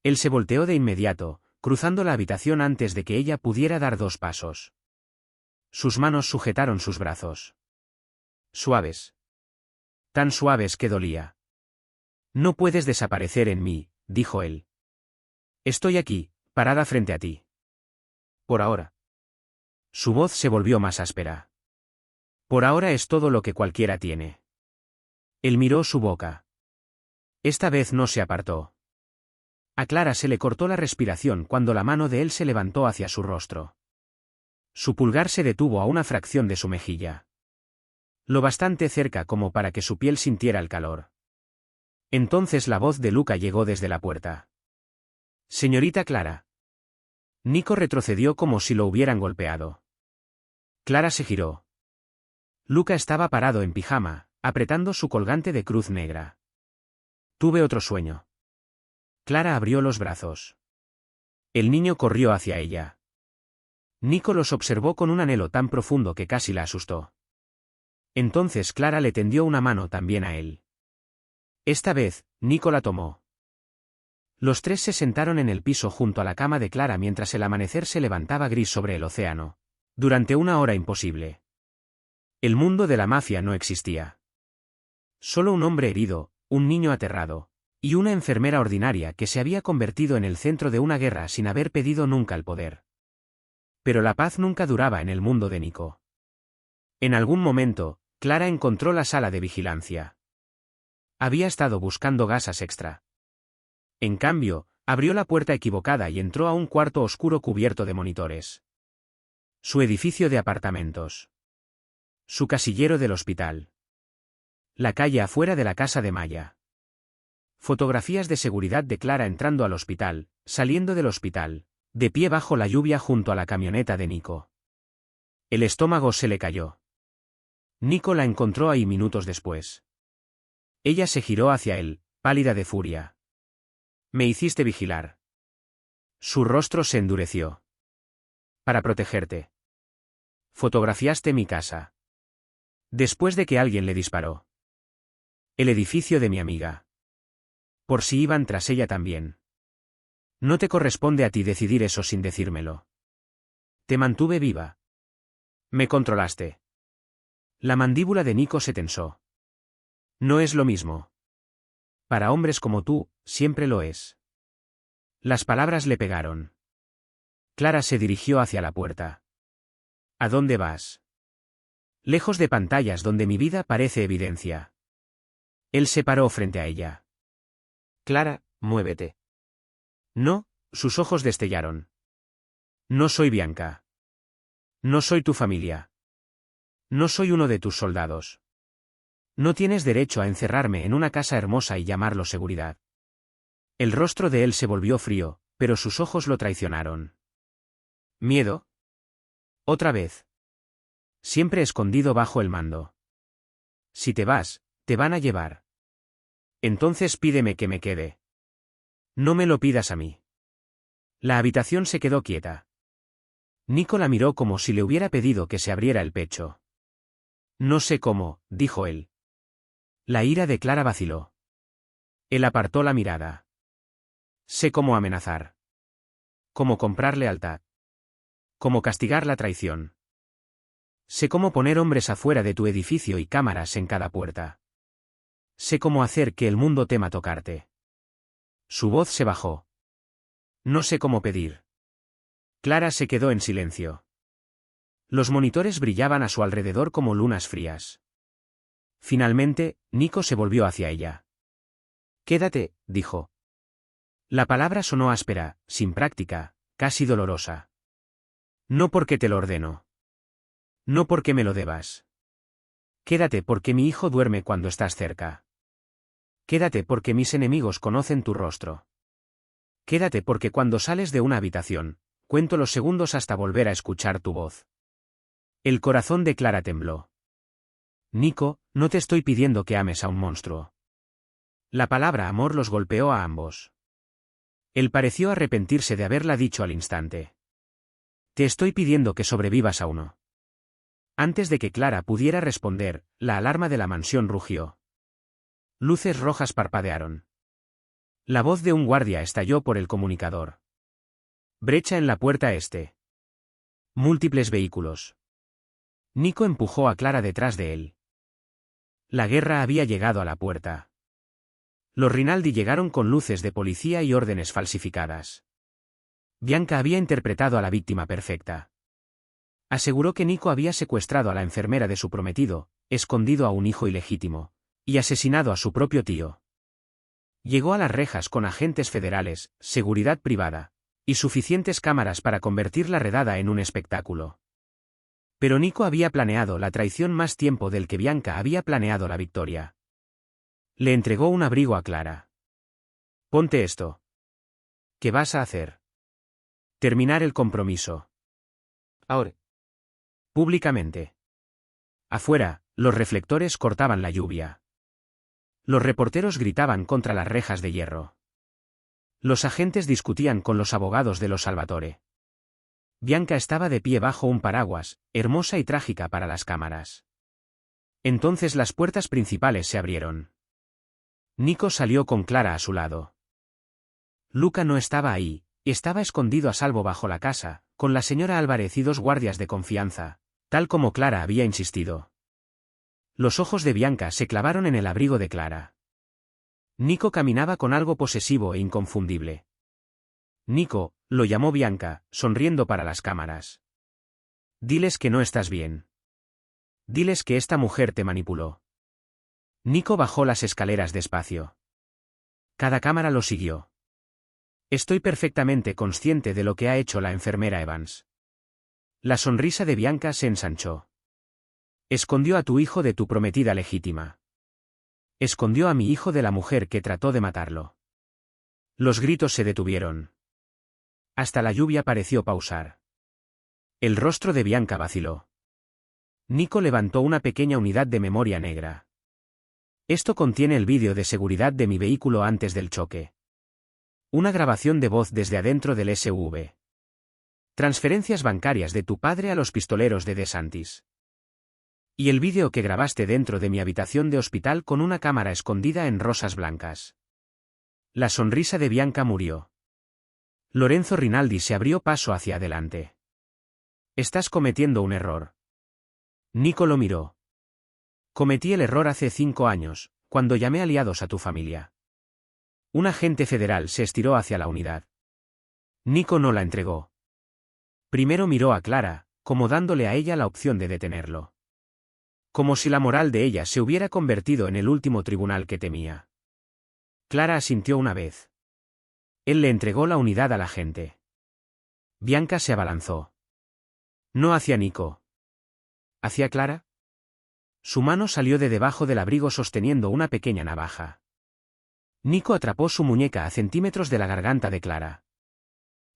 Él se volteó de inmediato, cruzando la habitación antes de que ella pudiera dar 2 pasos. Sus manos sujetaron sus brazos. Suaves. Tan suaves que dolía. No puedes desaparecer en mí, dijo él. Estoy aquí, parada frente a ti. Por ahora. Su voz se volvió más áspera. Por ahora es todo lo que cualquiera tiene. Él miró su boca. Esta vez no se apartó. A Clara se le cortó la respiración cuando la mano de él se levantó hacia su rostro. Su pulgar se detuvo a una fracción de su mejilla. Lo bastante cerca como para que su piel sintiera el calor. Entonces la voz de Luca llegó desde la puerta. Señorita Clara. Nico retrocedió como si lo hubieran golpeado. Clara se giró. Luca estaba parado en pijama, apretando su colgante de cruz negra. Tuve otro sueño. Clara abrió los brazos. El niño corrió hacia ella. Nico los observó con un anhelo tan profundo que casi la asustó. Entonces Clara le tendió una mano también a él. Esta vez, Nico la tomó. Los 3 se sentaron en el piso junto a la cama de Clara mientras el amanecer se levantaba gris sobre el océano. Durante una hora imposible. El mundo de la mafia no existía. Solo un hombre herido, un niño aterrado, Y una enfermera ordinaria que se había convertido en el centro de una guerra sin haber pedido nunca el poder. Pero la paz nunca duraba en el mundo de Nico. En algún momento, Clara encontró la sala de vigilancia. Había estado buscando gasas extra. En cambio, abrió la puerta equivocada y entró a un cuarto oscuro cubierto de monitores. Su edificio de apartamentos. Su casillero del hospital. La calle afuera de la casa de Maya. Fotografías de seguridad de Clara entrando al hospital, saliendo del hospital, de pie bajo la lluvia junto a la camioneta de Nico. El estómago se le cayó. Nico la encontró ahí minutos después. Ella se giró hacia él, pálida de furia. Me hiciste vigilar. Su rostro se endureció. Para protegerte. Fotografiaste mi casa. Después de que alguien le disparó. El edificio de mi amiga. Por si iban tras ella también. No te corresponde a ti decidir eso sin decírmelo. Te mantuve viva. Me controlaste. La mandíbula de Nico se tensó. No es lo mismo. Para hombres como tú, siempre lo es. Las palabras le pegaron. Clara se dirigió hacia la puerta. ¿A dónde vas? Lejos de pantallas donde mi vida parece evidencia. Él se paró frente a ella. Clara, muévete. No, sus ojos destellaron. No soy Bianca. No soy tu familia. No soy uno de tus soldados. No tienes derecho a encerrarme en una casa hermosa y llamarlo seguridad. El rostro de él se volvió frío, pero sus ojos lo traicionaron. ¿Miedo? Otra vez. Siempre escondido bajo el mando. Si te vas, te van a llevar. Entonces pídeme que me quede. No me lo pidas a mí. La habitación se quedó quieta. Nico la miró como si le hubiera pedido que se abriera el pecho. No sé cómo, dijo él. La ira de Clara vaciló. Él apartó la mirada. Sé cómo amenazar. Cómo comprar lealtad. Cómo castigar la traición. Sé cómo poner hombres afuera de tu edificio y cámaras en cada puerta. Sé cómo hacer que el mundo tema tocarte. Su voz se bajó. No sé cómo pedir. Clara se quedó en silencio. Los monitores brillaban a su alrededor como lunas frías. Finalmente, Nico se volvió hacia ella. Quédate, dijo. La palabra sonó áspera, sin práctica, casi dolorosa. No porque te lo ordeno. No porque me lo debas. Quédate porque mi hijo duerme cuando estás cerca. Quédate porque mis enemigos conocen tu rostro. Quédate porque cuando sales de una habitación, cuento los segundos hasta volver a escuchar tu voz. El corazón de Clara tembló. Nico, no te estoy pidiendo que ames a un monstruo. La palabra amor los golpeó a ambos. Él pareció arrepentirse de haberla dicho al instante. Te estoy pidiendo que sobrevivas a uno. Antes de que Clara pudiera responder, la alarma de la mansión rugió. Luces rojas parpadearon. La voz de un guardia estalló por el comunicador. Brecha en la puerta este. Múltiples vehículos. Nico empujó a Clara detrás de él. La guerra había llegado a la puerta. Los Rinaldi llegaron con luces de policía y órdenes falsificadas. Bianca había interpretado a la víctima perfecta. Aseguró que Nico había secuestrado a la enfermera de su prometido, escondido a un hijo ilegítimo, y asesinado a su propio tío. Llegó a las rejas con agentes federales, seguridad privada, y suficientes cámaras para convertir la redada en un espectáculo. Pero Nico había planeado la traición más tiempo del que Bianca había planeado la victoria. Le entregó un abrigo a Clara. Ponte esto. ¿Qué vas a hacer? Terminar el compromiso. Ahora. Públicamente. Afuera, los reflectores cortaban la lluvia. Los reporteros gritaban contra las rejas de hierro. Los agentes discutían con los abogados de los Salvatore. Bianca estaba de pie bajo un paraguas, hermosa y trágica para las cámaras. Entonces las puertas principales se abrieron. Nico salió con Clara a su lado. Luca no estaba ahí, estaba escondido a salvo bajo la casa, con la señora Álvarez y dos guardias de confianza, tal como Clara había insistido. Los ojos de Bianca se clavaron en el abrigo de Clara. Nico caminaba con algo posesivo e inconfundible. Nico, lo llamó Bianca, sonriendo para las cámaras. Diles que no estás bien. Diles que esta mujer te manipuló. Nico bajó las escaleras despacio. Cada cámara lo siguió. Estoy perfectamente consciente de lo que ha hecho la enfermera Evans. La sonrisa de Bianca se ensanchó. Escondió a tu hijo de tu prometida legítima. Escondió a mi hijo de la mujer que trató de matarlo. Los gritos se detuvieron. Hasta la lluvia pareció pausar. El rostro de Bianca vaciló. Nico levantó una pequeña unidad de memoria negra. Esto contiene el vídeo de seguridad de mi vehículo antes del choque. Una grabación de voz desde adentro del SUV. Transferencias bancarias de tu padre a los pistoleros de DeSantis. Y el vídeo que grabaste dentro de mi habitación de hospital con una cámara escondida en rosas blancas. La sonrisa de Bianca murió. Lorenzo Rinaldi se abrió paso hacia adelante. Estás cometiendo un error. Nico lo miró. Cometí el error hace 5 años, cuando llamé aliados a tu familia. Un agente federal se estiró hacia la unidad. Nico no la entregó. Primero miró a Clara, como dándole a ella la opción de detenerlo. Como si la moral de ella se hubiera convertido en el último tribunal que temía. Clara asintió una vez. Él le entregó la unidad al agente. Bianca se abalanzó. No hacia Nico. ¿Hacia Clara? Su mano salió de debajo del abrigo sosteniendo una pequeña navaja. Nico atrapó su muñeca a centímetros de la garganta de Clara.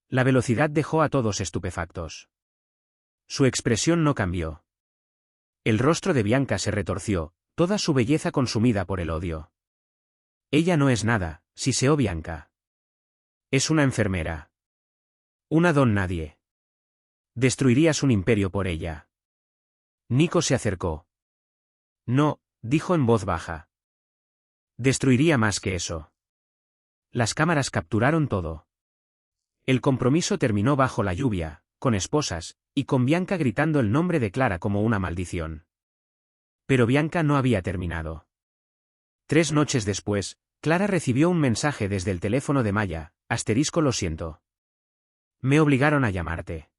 La velocidad dejó a todos estupefactos. Su expresión no cambió. El rostro de Bianca se retorció, toda su belleza consumida por el odio. Ella no es nada, siseó Bianca. Es una enfermera. Una don nadie. Destruirías un imperio por ella. Nico se acercó. No, dijo en voz baja. Destruiría más que eso. Las cámaras capturaron todo. El compromiso terminó bajo la lluvia, con esposas, y con Bianca gritando el nombre de Clara como una maldición. Pero Bianca no había terminado. 3 noches después, Clara recibió un mensaje desde el teléfono de Maya, lo siento. Me obligaron a llamarte.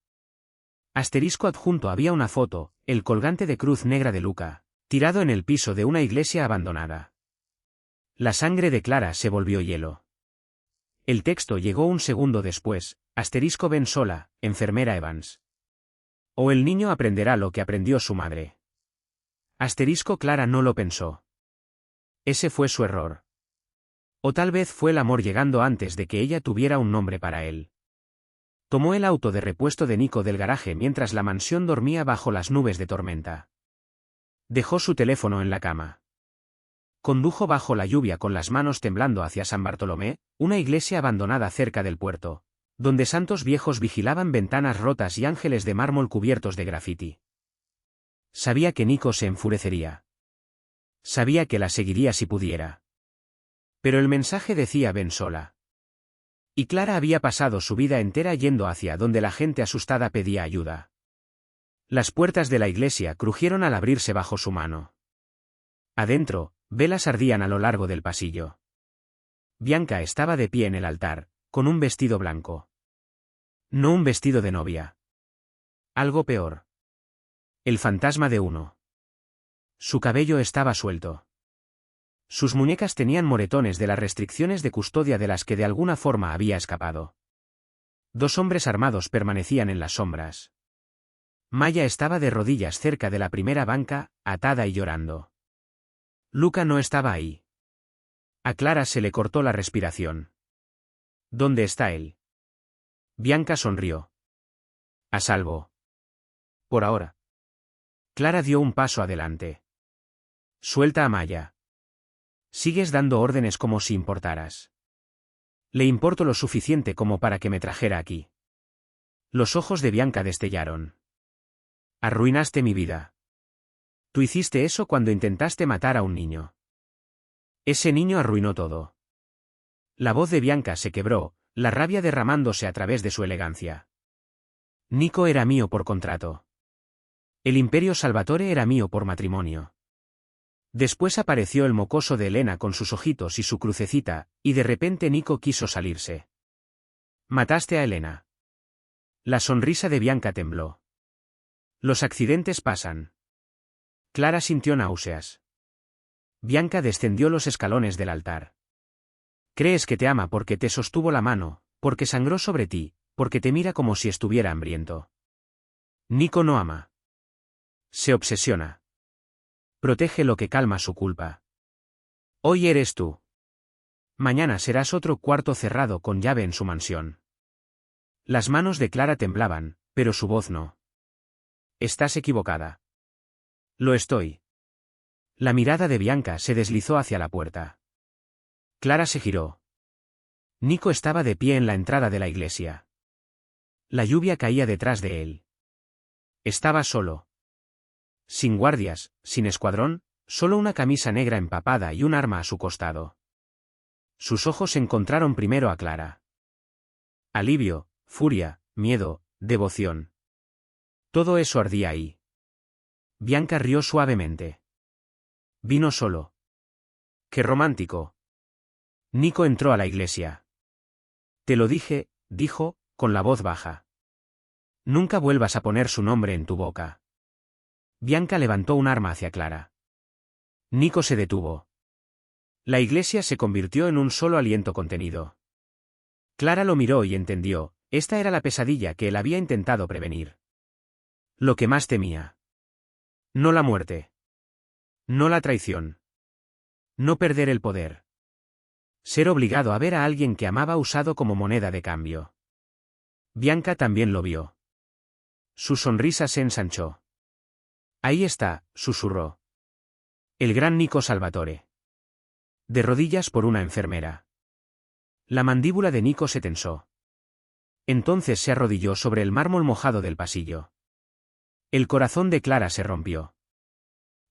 Adjunto había una foto, el colgante de cruz negra de Luca, tirado en el piso de una iglesia abandonada. La sangre de Clara se volvió hielo. El texto llegó un segundo después, ven sola, enfermera Evans. O el niño aprenderá lo que aprendió su madre. Clara no lo pensó. Ese fue su error. O tal vez fue el amor llegando antes de que ella tuviera un nombre para él. Tomó el auto de repuesto de Nico del garaje mientras la mansión dormía bajo las nubes de tormenta. Dejó su teléfono en la cama. Condujo bajo la lluvia con las manos temblando hacia San Bartolomé, una iglesia abandonada cerca del puerto, donde santos viejos vigilaban ventanas rotas y ángeles de mármol cubiertos de grafiti. Sabía que Nico se enfurecería. Sabía que la seguiría si pudiera. Pero el mensaje decía ven sola. Y Clara había pasado su vida entera yendo hacia donde la gente asustada pedía ayuda. Las puertas de la iglesia crujieron al abrirse bajo su mano. Adentro, velas ardían a lo largo del pasillo. Bianca estaba de pie en el altar, con un vestido blanco. No un vestido de novia. Algo peor. El fantasma de uno. Su cabello estaba suelto. Sus muñecas tenían moretones de las restricciones de custodia de las que de alguna forma había escapado. 2 hombres armados permanecían en las sombras. Maya estaba de rodillas cerca de la primera banca, atada y llorando. Luca no estaba ahí. A Clara se le cortó la respiración. ¿Dónde está él? Bianca sonrió. A salvo. Por ahora. Clara dio un paso adelante. Suelta a Maya. Sigues dando órdenes como si importaras. Le importo lo suficiente como para que me trajera aquí. Los ojos de Bianca destellaron. Arruinaste mi vida. Tú hiciste eso cuando intentaste matar a un niño. Ese niño arruinó todo. La voz de Bianca se quebró, la rabia derramándose a través de su elegancia. Nico era mío por contrato. El Imperio Salvatore era mío por matrimonio. Después apareció el mocoso de Elena con sus ojitos y su crucecita, y de repente Nico quiso salirse. «¿Mataste a Elena?» La sonrisa de Bianca tembló. «Los accidentes pasan». Clara sintió náuseas. Bianca descendió los escalones del altar. «¿Crees que te ama porque te sostuvo la mano, porque sangró sobre ti, porque te mira como si estuviera hambriento?» Nico no ama. Se obsesiona. Protege lo que calma su culpa. Hoy eres tú. Mañana serás otro cuarto cerrado con llave en su mansión. Las manos de Clara temblaban, pero su voz no. Estás equivocada. Lo estoy. La mirada de Bianca se deslizó hacia la puerta. Clara se giró. Nico estaba de pie en la entrada de la iglesia. La lluvia caía detrás de él. Estaba solo. Sin guardias, sin escuadrón, solo una camisa negra empapada y un arma a su costado. Sus ojos encontraron primero a Clara. Alivio, furia, miedo, devoción. Todo eso ardía ahí. Bianca rió suavemente. Vino solo. ¡Qué romántico! Nico entró a la iglesia. Te lo dije, dijo, con la voz baja. Nunca vuelvas a poner su nombre en tu boca. Bianca levantó un arma hacia Clara. Nico se detuvo. La iglesia se convirtió en un solo aliento contenido. Clara lo miró y entendió, esta era la pesadilla que él había intentado prevenir. Lo que más temía. No la muerte. No la traición. No perder el poder. Ser obligado a ver a alguien que amaba usado como moneda de cambio. Bianca también lo vio. Su sonrisa se ensanchó. Ahí está, susurró. El gran Nico Salvatore. De rodillas por una enfermera. La mandíbula de Nico se tensó. Entonces se arrodilló sobre el mármol mojado del pasillo. El corazón de Clara se rompió.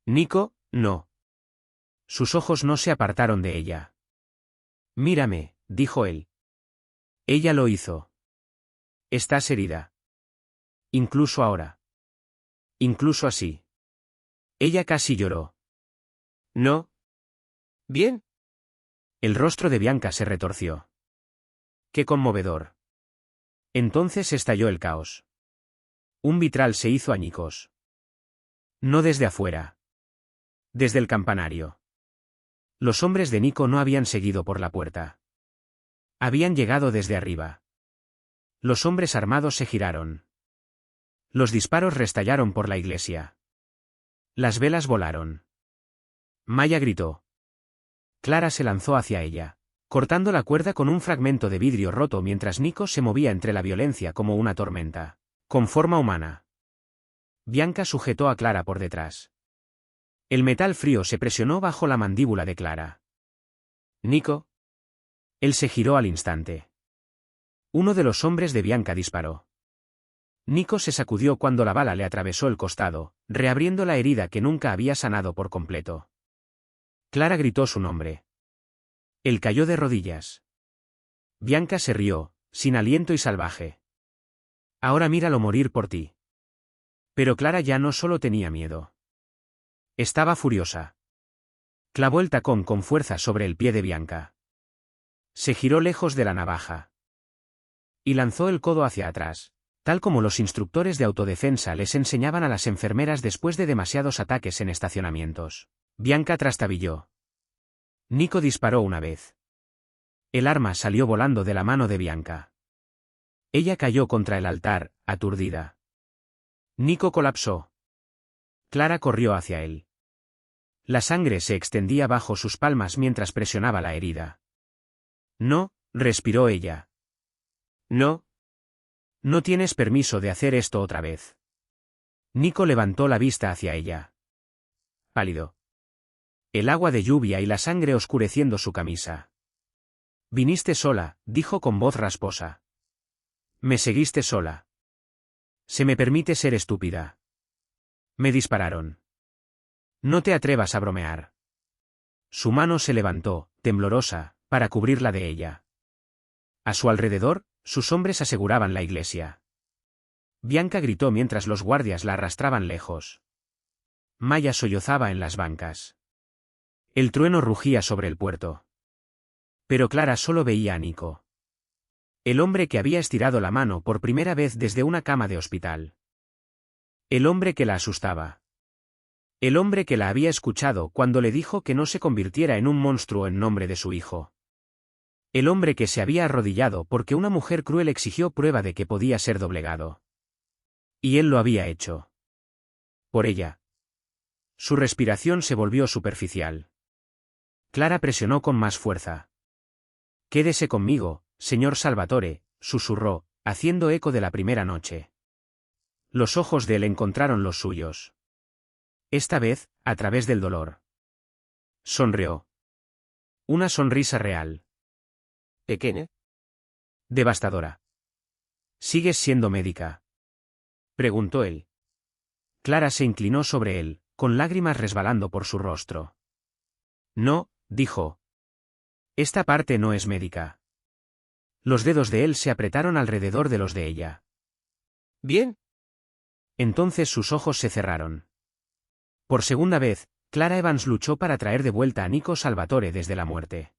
Nico, no. Sus ojos no se apartaron de ella. Mírame, dijo él. Ella lo hizo. Estás herida. Incluso ahora. Incluso así. Ella casi lloró. ¿No? ¿Bien? El rostro de Bianca se retorció. ¡Qué conmovedor! Entonces estalló el caos. Un vitral se hizo añicos. No desde afuera. Desde el campanario. Los hombres de Nico no habían seguido por la puerta. Habían llegado desde arriba. Los hombres armados se giraron. Los disparos restallaron por la iglesia. Las velas volaron. Maya gritó. Clara se lanzó hacia ella, cortando la cuerda con un fragmento de vidrio roto mientras Nico se movía entre la violencia como una tormenta, con forma humana. Bianca sujetó a Clara por detrás. El metal frío se presionó bajo la mandíbula de Clara. ¿Nico? Él se giró al instante. Uno de los hombres de Bianca disparó. Nico se sacudió cuando la bala le atravesó el costado, reabriendo la herida que nunca había sanado por completo. Clara gritó su nombre. Él cayó de rodillas. Bianca se rió, sin aliento y salvaje. Ahora míralo morir por ti. Pero Clara ya no solo tenía miedo. Estaba furiosa. Clavó el tacón con fuerza sobre el pie de Bianca. Se giró lejos de la navaja. Y lanzó el codo hacia atrás, tal como los instructores de autodefensa les enseñaban a las enfermeras después de demasiados ataques en estacionamientos. Bianca trastabilló. Nico disparó una vez. El arma salió volando de la mano de Bianca. Ella cayó contra el altar, aturdida. Nico colapsó. Clara corrió hacia él. La sangre se extendía bajo sus palmas mientras presionaba la herida. No, respiró ella. No. No tienes permiso de hacer esto otra vez. Nico levantó la vista hacia ella. Pálido. El agua de lluvia y la sangre oscureciendo su camisa. Viniste sola, dijo con voz rasposa. Me seguiste sola. Se me permite ser estúpida. Me dispararon. No te atrevas a bromear. Su mano se levantó, temblorosa, para cubrirla de ella. A su alrededor, sus hombres aseguraban la iglesia. Bianca gritó mientras los guardias la arrastraban lejos. Maya sollozaba en las bancas. El trueno rugía sobre el puerto. Pero Clara solo veía a Nico. El hombre que había estirado la mano por primera vez desde una cama de hospital. El hombre que la asustaba. El hombre que la había escuchado cuando le dijo que no se convirtiera en un monstruo en nombre de su hijo. El hombre que se había arrodillado porque una mujer cruel exigió prueba de que podía ser doblegado. Y él lo había hecho. Por ella. Su respiración se volvió superficial. Clara presionó con más fuerza. «Quédese conmigo, señor Salvatore», susurró, haciendo eco de la primera noche. Los ojos de él encontraron los suyos. Esta vez, a través del dolor. Sonrió. Una sonrisa real. ¿Pequeña? Devastadora. ¿Sigues siendo médica?, preguntó él. Clara se inclinó sobre él, con lágrimas resbalando por su rostro. No, dijo. Esta parte no es médica. Los dedos de él se apretaron alrededor de los de ella. Bien. Entonces sus ojos se cerraron. Por segunda vez, Clara Evans luchó para traer de vuelta a Nico Salvatore desde la muerte.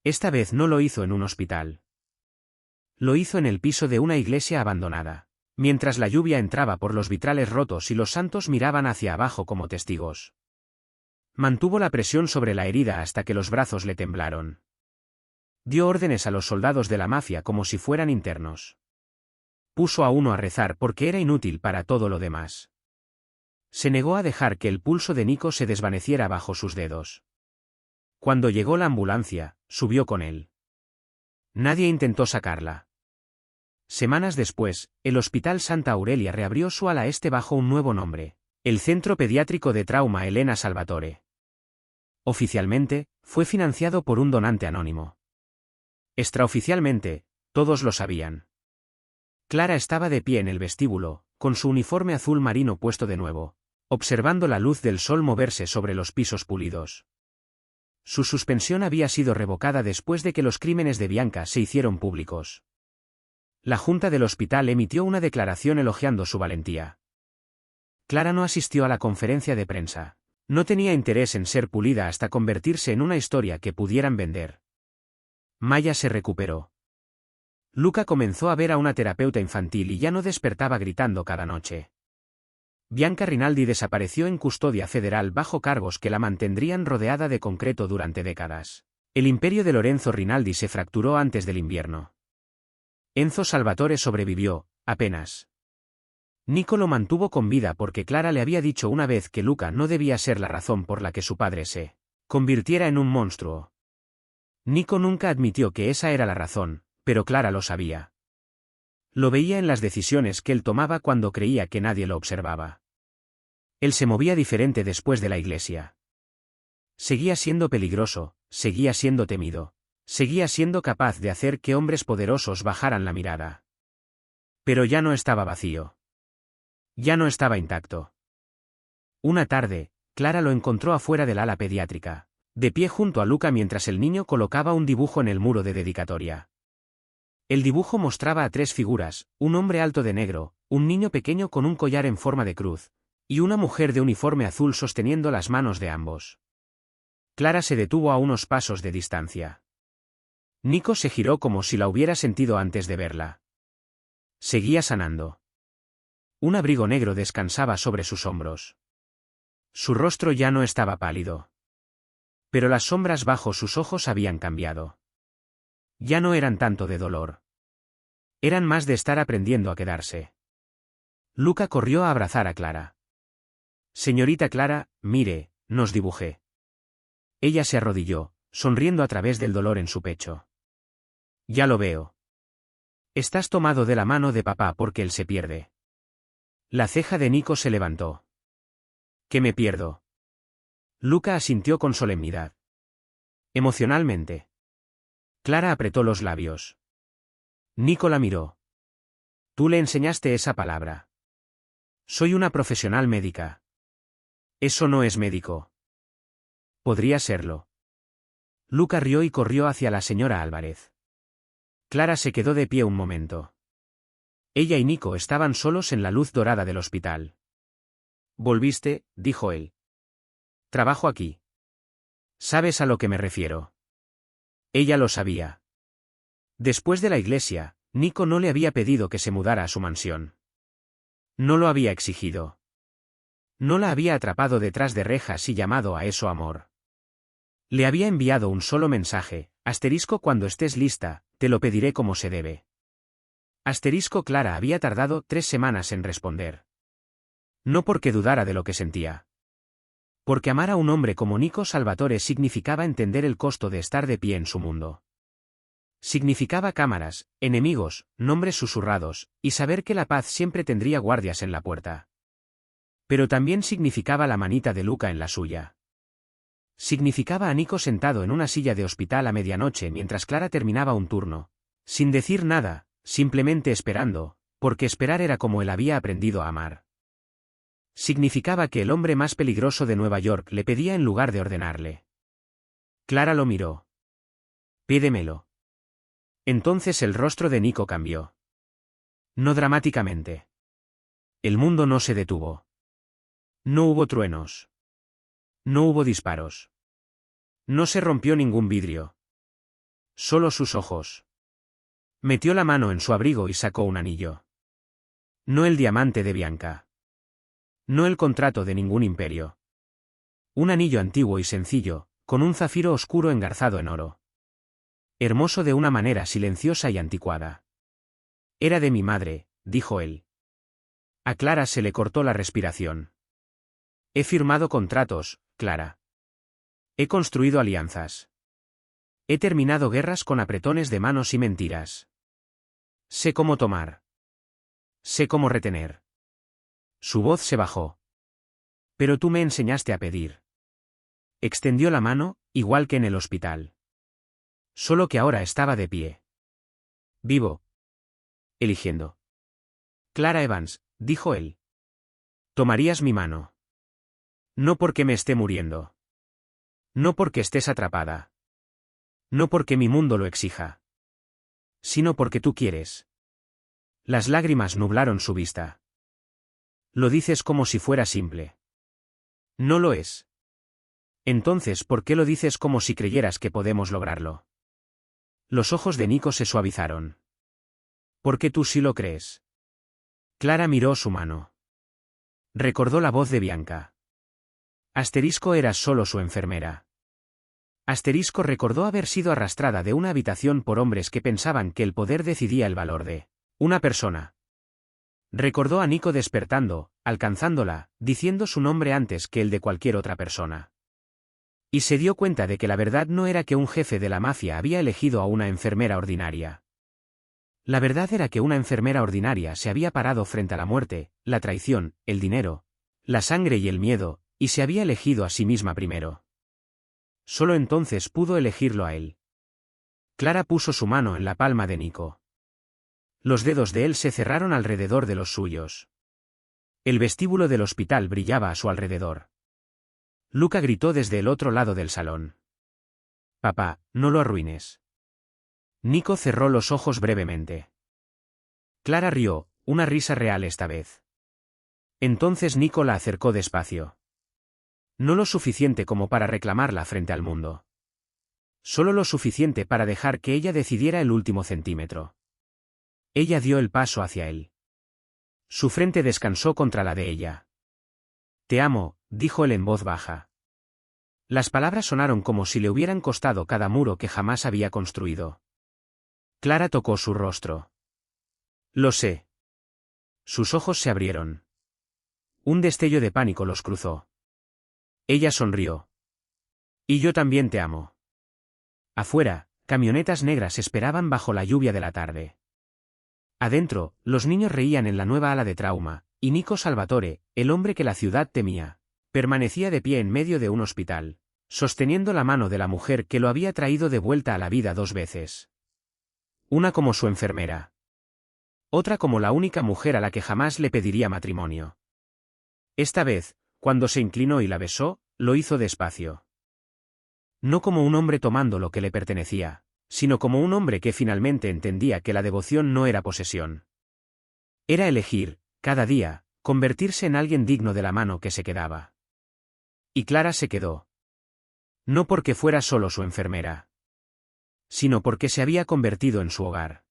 Esta vez no lo hizo en un hospital. Lo hizo en el piso de una iglesia abandonada, mientras la lluvia entraba por los vitrales rotos y los santos miraban hacia abajo como testigos. Mantuvo la presión sobre la herida hasta que los brazos le temblaron. Dio órdenes a los soldados de la mafia como si fueran internos. Puso a uno a rezar porque era inútil para todo lo demás. Se negó a dejar que el pulso de Nico se desvaneciera bajo sus dedos. Cuando llegó la ambulancia, subió con él. Nadie intentó sacarla. Semanas después, el Hospital Santa Aurelia reabrió su ala este bajo un nuevo nombre, el Centro Pediátrico de Trauma Elena Salvatore. Oficialmente, fue financiado por un donante anónimo. Extraoficialmente, todos lo sabían. Clara estaba de pie en el vestíbulo, con su uniforme azul marino puesto de nuevo, observando la luz del sol moverse sobre los pisos pulidos. Su suspensión había sido revocada después de que los crímenes de Bianca se hicieron públicos. La junta del hospital emitió una declaración elogiando su valentía. Clara no asistió a la conferencia de prensa. No tenía interés en ser pulida hasta convertirse en una historia que pudieran vender. Maya se recuperó. Luca comenzó a ver a una terapeuta infantil y ya no despertaba gritando cada noche. Bianca Rinaldi desapareció en custodia federal bajo cargos que la mantendrían rodeada de concreto durante décadas. El imperio de Lorenzo Rinaldi se fracturó antes del invierno. Enzo Salvatore sobrevivió, apenas. Nico lo mantuvo con vida porque Clara le había dicho una vez que Luca no debía ser la razón por la que su padre se convirtiera en un monstruo. Nico nunca admitió que esa era la razón, pero Clara lo sabía. Lo veía en las decisiones que él tomaba cuando creía que nadie lo observaba. Él se movía diferente después de la iglesia. Seguía siendo peligroso, seguía siendo temido, seguía siendo capaz de hacer que hombres poderosos bajaran la mirada. Pero ya no estaba vacío. Ya no estaba intacto. Una tarde, Clara lo encontró afuera del ala pediátrica, de pie junto a Luca mientras el niño colocaba un dibujo en el muro de dedicatoria. El dibujo mostraba a tres figuras, un hombre alto de negro, un niño pequeño con un collar en forma de cruz, y una mujer de uniforme azul sosteniendo las manos de ambos. Clara se detuvo a unos pasos de distancia. Nico se giró como si la hubiera sentido antes de verla. Seguía sanando. Un abrigo negro descansaba sobre sus hombros. Su rostro ya no estaba pálido. Pero las sombras bajo sus ojos habían cambiado. Ya no eran tanto de dolor. Eran más de estar aprendiendo a quedarse. Luca corrió a abrazar a Clara. Señorita Clara, mire, nos dibujé. Ella se arrodilló, sonriendo a través del dolor en su pecho. Ya lo veo. Estás tomado de la mano de papá porque él se pierde. La ceja de Nico se levantó. ¿Qué me pierdo? Luca asintió con solemnidad. Emocionalmente. Clara apretó los labios. Nico la miró. Tú le enseñaste esa palabra. Soy una profesional médica. Eso no es médico. Podría serlo. Luca rió y corrió hacia la señora Álvarez. Clara se quedó de pie un momento. Ella y Nico estaban solos en la luz dorada del hospital. «Volviste», dijo él. «Trabajo aquí». ¿Sabes a lo que me refiero? Ella lo sabía. Después de la iglesia, Nico no le había pedido que se mudara a su mansión. No lo había exigido. No la había atrapado detrás de rejas y llamado a eso amor. Le había enviado un solo mensaje: cuando estés lista, te lo pediré como se debe. Clara había tardado 3 semanas en responder. No porque dudara de lo que sentía. Porque amar a un hombre como Nico Salvatore significaba entender el costo de estar de pie en su mundo. Significaba cámaras, enemigos, nombres susurrados, y saber que la paz siempre tendría guardias en la puerta. Pero también significaba la manita de Luca en la suya. Significaba a Nico sentado en una silla de hospital a medianoche mientras Clara terminaba un turno, sin decir nada, simplemente esperando, porque esperar era como él había aprendido a amar. Significaba que el hombre más peligroso de Nueva York le pedía en lugar de ordenarle. Clara lo miró. Pídemelo. Entonces el rostro de Nico cambió. No dramáticamente. El mundo no se detuvo. No hubo truenos. No hubo disparos. No se rompió ningún vidrio. Solo sus ojos. Metió la mano en su abrigo y sacó un anillo. No el diamante de Bianca. No el contrato de ningún imperio. Un anillo antiguo y sencillo, con un zafiro oscuro engarzado en oro. Hermoso de una manera silenciosa y anticuada. Era de mi madre, dijo él. A Clara se le cortó la respiración. He firmado contratos, Clara. He construido alianzas. He terminado guerras con apretones de manos y mentiras. Sé cómo tomar. Sé cómo retener. Su voz se bajó. Pero tú me enseñaste a pedir. Extendió la mano, igual que en el hospital. Solo que ahora estaba de pie. Vivo. Eligiendo. Clara Evans, dijo él. Tomarías mi mano. No porque me esté muriendo. No porque estés atrapada. No porque mi mundo lo exija. Sino porque tú quieres. Las lágrimas nublaron su vista. Lo dices como si fuera simple. No lo es. Entonces, ¿por qué lo dices como si creyeras que podemos lograrlo? Los ojos de Nico se suavizaron. Porque tú sí lo crees. Clara miró su mano. Recordó la voz de Bianca. Era solo su enfermera. Recordó haber sido arrastrada de una habitación por hombres que pensaban que el poder decidía el valor de una persona. Recordó a Nico despertando, alcanzándola, diciendo su nombre antes que el de cualquier otra persona. Y se dio cuenta de que la verdad no era que un jefe de la mafia había elegido a una enfermera ordinaria. La verdad era que una enfermera ordinaria se había parado frente a la muerte, la traición, el dinero, la sangre y el miedo, y se había elegido a sí misma primero. Solo entonces pudo elegirlo a él. Clara puso su mano en la palma de Nico. Los dedos de él se cerraron alrededor de los suyos. El vestíbulo del hospital brillaba a su alrededor. Luca gritó desde el otro lado del salón. Papá, no lo arruines. Nico cerró los ojos brevemente. Clara rió, una risa real esta vez. Entonces Nico la acercó despacio. No lo suficiente como para reclamarla frente al mundo. Solo lo suficiente para dejar que ella decidiera el último centímetro. Ella dio el paso hacia él. Su frente descansó contra la de ella. Te amo, dijo él en voz baja. Las palabras sonaron como si le hubieran costado cada muro que jamás había construido. Clara tocó su rostro. Lo sé. Sus ojos se abrieron. Un destello de pánico los cruzó. Ella sonrió. Y yo también te amo. Afuera, camionetas negras esperaban bajo la lluvia de la tarde. Adentro, los niños reían en la nueva ala de trauma, y Nico Salvatore, el hombre que la ciudad temía, permanecía de pie en medio de un hospital, sosteniendo la mano de la mujer que lo había traído de vuelta a la vida 2 veces. Una como su enfermera. Otra como la única mujer a la que jamás le pediría matrimonio. Esta vez, cuando se inclinó y la besó, lo hizo despacio. No como un hombre tomando lo que le pertenecía, sino como un hombre que finalmente entendía que la devoción no era posesión. Era elegir, cada día, convertirse en alguien digno de la mano que se quedaba. Y Clara se quedó. No porque fuera solo su enfermera, sino porque se había convertido en su hogar.